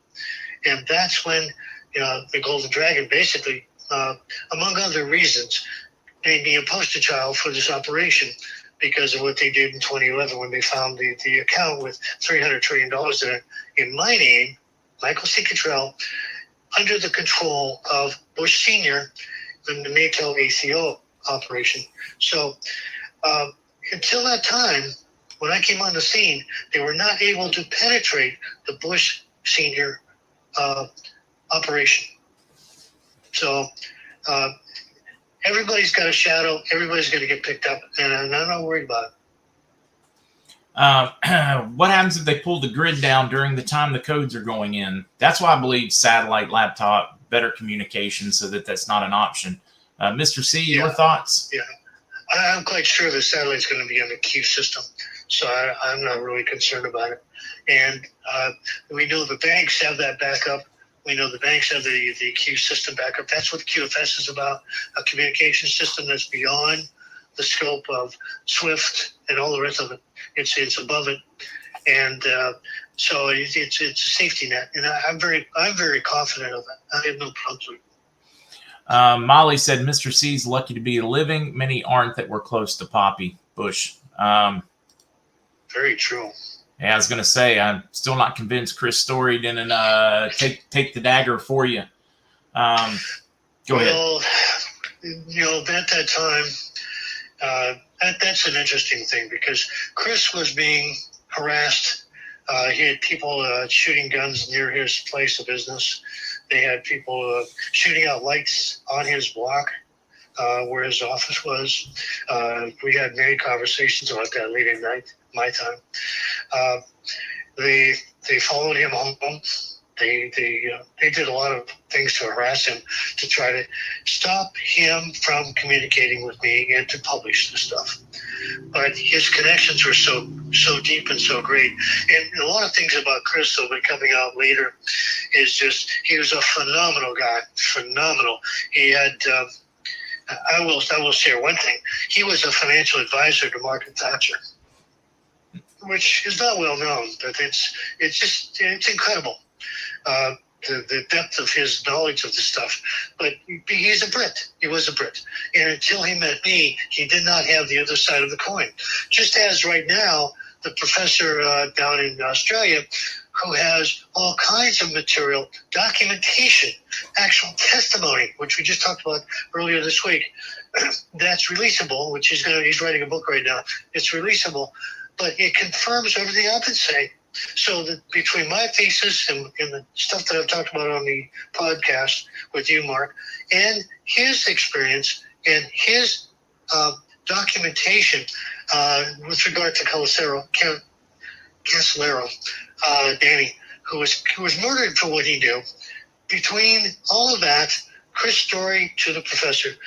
And that's when the Golden Dragon basically, among other reasons, made me a poster child for this operation because of what they did in 2011 when they found the account with $300 trillion in it in my name, Michael C. Cottrell, under the control of Bush Sr. and the NATO ACO operation. So until that time, when I came on the scene, they were not able to penetrate the Bush Sr. Operation. So everybody's got a shadow. Everybody's going to get picked up, and I'm not worried about it. What happens if they pull the grid down during the time the codes are going in? That's why I believe satellite, laptop, better communication, so that that's not an option. Mr. C, your thoughts? Yeah, I'm quite sure the satellite's going to be on the Q system, so I'm not really concerned about it. And we know the banks have that backup. We know the banks have the Q system backup. That's what QFS is about, a communication system that's beyond the scope of SWIFT and all the rest of it. It's above it, and so it's a safety net, and I'm very confident of it. I have no problems with it. Molly said, "Mr. C's lucky to be living. Many aren't that were close to Poppy Bush." Very true. Yeah, I was gonna say I'm still not convinced Chris Story didn't take the dagger for you. Go ahead. Well, at that time. That's an interesting thing because Chris was being harassed. He had people shooting guns near his place of business. They had people shooting out lights on his block where his office was. We had many conversations about that late at night, my time. They followed him home. They did a lot of things to harass him to try to stop him from communicating with me and to publish the stuff. But his connections were so deep and so great. And a lot of things about Chris that will be coming out later is just he was a phenomenal guy. Phenomenal. He had I will share one thing. He was a financial advisor to Margaret Thatcher, which is not well known, but it's incredible. The depth of his knowledge of the stuff. But he's a Brit. He was a Brit. And until he met me, he did not have the other side of the coin. Just as right now, the professor down in Australia, who has all kinds of material, documentation, actual testimony, which we just talked about earlier this week, that's releasable, which he's writing a book right now. It's releasable, but it confirms everything I've been saying. So that between my thesis and the stuff that I've talked about on the podcast with you, Mark, and his experience and his documentation with regard to Casolaro, Danny, who was murdered for what he knew. Between all of that, Chris Story to the professor,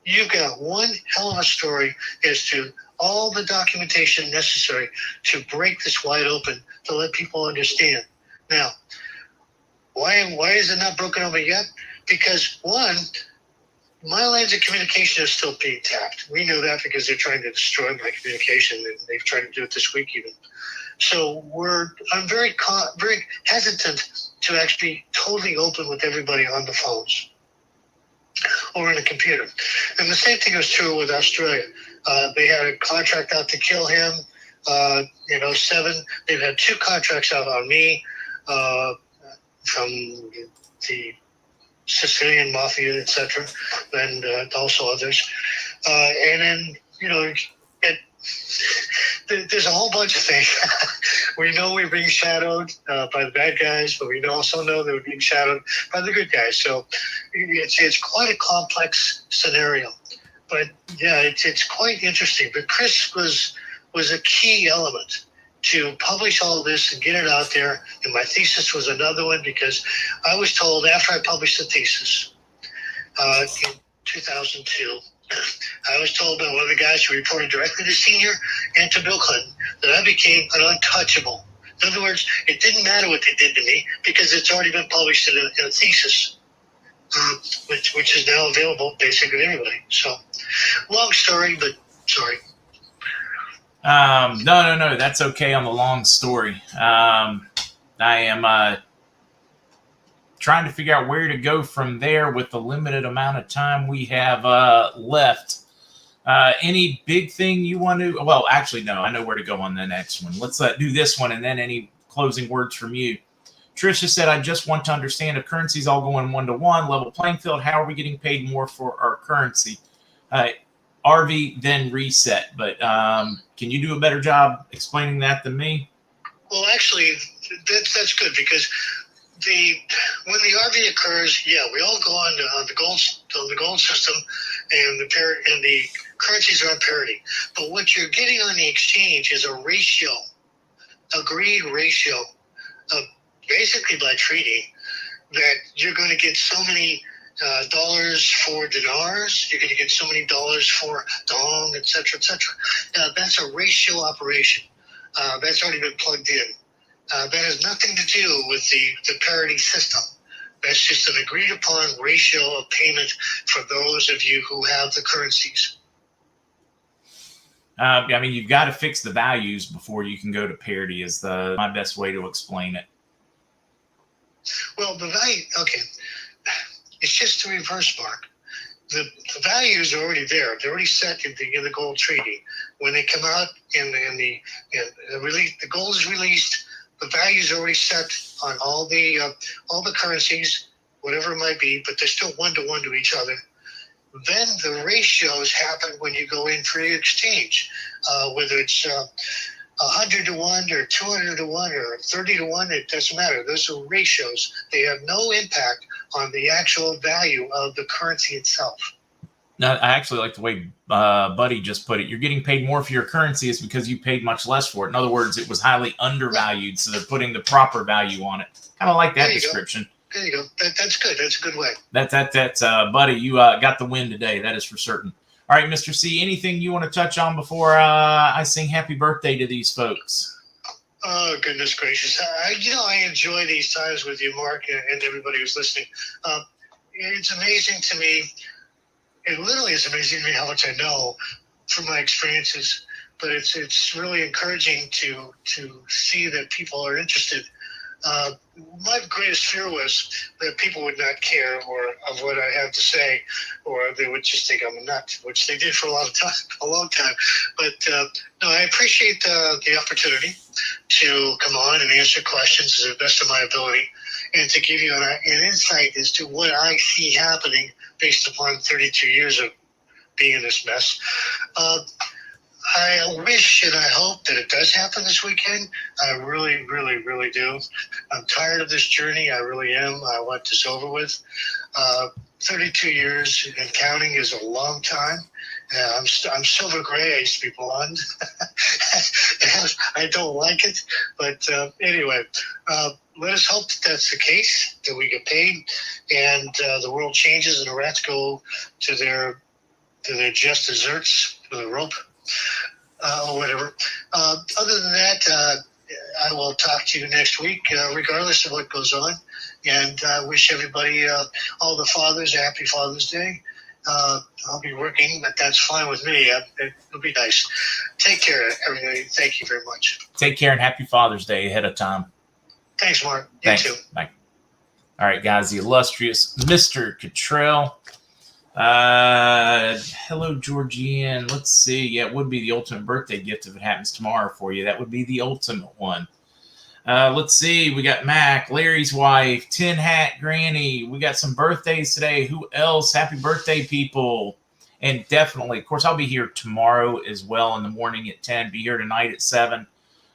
you've got one hell of a story as to all the documentation necessary to break this wide open to let people understand. Now, why is it not broken open yet? Because one, my lines of communication are still being tapped. We know that because they're trying to destroy my communication, and they've tried to do it this week even. So I'm very hesitant to actually be totally open with everybody on the phones or in a computer. And the same thing was true with Australia. They had a contract out to kill him in 2007. They've had 2 contracts out on me from the Sicilian Mafia, etc., and also others. And then, there's a whole bunch of things. We know we're being shadowed by the bad guys, but we also know that we're being shadowed by the good guys. So it's quite a complex scenario. But yeah, it's quite interesting. But Chris was a key element to publish all this and get it out there. And my thesis was another one because I was told after I published the thesis in 2002, I was told by one of the guys who reported directly to Senior and to Bill Clinton that I became an untouchable. In other words, it didn't matter what they did to me because it's already been published in a thesis, which is now available basically to everybody. So, long story, but sorry. No. That's okay on the long story. I am trying to figure out where to go from there with the limited amount of time we have left. Any big thing you want to? Well, actually, no. I know where to go on the next one. Let's do this one, and then any closing words from you. Tricia said, "I just want to understand if currency's all going 1-to-1, level playing field. How are we getting paid more for our currency?" RV, then reset. But can you do a better job explaining that than me? Well, actually, that's good because when the RV occurs, yeah, we all go on the gold system, and the currencies are on parity. But what you're getting on the exchange is a ratio, agreed ratio, basically by treaty, that you're going to get so many dollars for dinars, you're going to get so many dollars for dong, etc., etc. That's a ratio operation. That's already been plugged in. That has nothing to do with the parity system. That's just an agreed upon ratio of payment for those of you who have the currencies. I mean, you've got to fix the values before you can go to parity is my best way to explain it. Well, the value, okay, it's just the reverse, Mark. The values are already there. They're already set in the gold treaty. When they come out the gold is released. The values are already set on all the currencies, whatever it might be, but they're still 1-to-1 to each other. Then the ratios happen when you go in for the exchange, whether it's 100-to-1 or 200-to-1 or 30-to-1, it doesn't matter. Those are ratios. They have no impact on the actual value of the currency itself. Now, I actually like the way Buddy just put it. You're getting paid more for your currency is because you paid much less for it. In other words, it was highly undervalued, so they're putting the proper value on it. Kind of like that description. There you go. That's good. That's a good way. That's Buddy, you got the win today. That is for certain. All right, Mr. C, anything you want to touch on before I sing happy birthday to these folks? Oh, goodness gracious. I enjoy these times with you, Mark, and everybody who's listening. It's amazing to me. It literally is amazing to me how much I know from my experiences, but it's really encouraging to see that people are interested. My greatest fear was that people would not care of what I have to say, or they would just think I'm a nut, which they did for a long time. But no, I appreciate the opportunity to come on and answer questions to the best of my ability, and to give you an insight as to what I see happening based upon 32 years of being in this mess. I wish and I hope that it does happen this weekend. I really, really, really do. I'm tired of this journey. I really am. I want this over with. 32 years and counting is a long time. I'm silver gray. I used to be blonde. I don't like it. But anyway, let us hope that that's the case, that we get paid and the world changes and the rats go to their just desserts for the rope. Or whatever. Other than that, I will talk to you next week, regardless of what goes on. And I wish everybody, all the fathers, a happy Father's Day. I'll be working, but that's fine with me. It'll be nice. Take care, everybody. Thank you very much. Take care and happy Father's Day ahead of time. Thanks, Mark. Thanks. You too. Bye. All right, guys, the illustrious Mr. Cottrell. Hello, Georgianne. Let's see. Yeah, it would be the ultimate birthday gift if it happens tomorrow for you. That would be the ultimate one. Let's see. We got Mac, Larry's wife, Tin Hat Granny. We got some birthdays today. Who else? Happy birthday, people. And definitely, of course, I'll be here tomorrow as well in the morning at 10. Be here tonight at 7.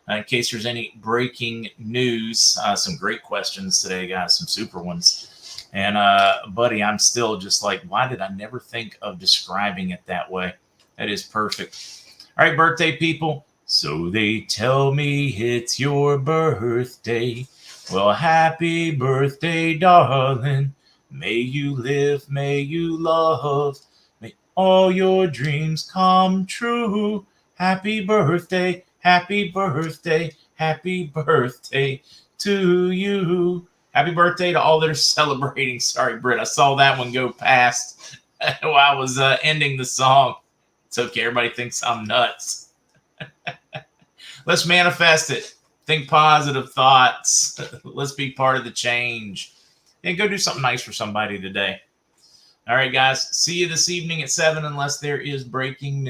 In case there's any breaking news. Some great questions today, guys. Some super ones. And, buddy, I'm still just like, why did I never think of describing it that way? That is perfect. All right, birthday people. So they tell me it's your birthday. Well, happy birthday, darling. May you live, may you love. May all your dreams come true. Happy birthday, Happy birthday to you. Happy birthday to all that are celebrating. Sorry, Britt, I saw that one go past while I was ending the song. It's okay. Everybody thinks I'm nuts. Let's manifest it. Think positive thoughts. Let's be part of the change. And go do something nice for somebody today. All right, guys. See you this evening at 7 unless there is breaking news.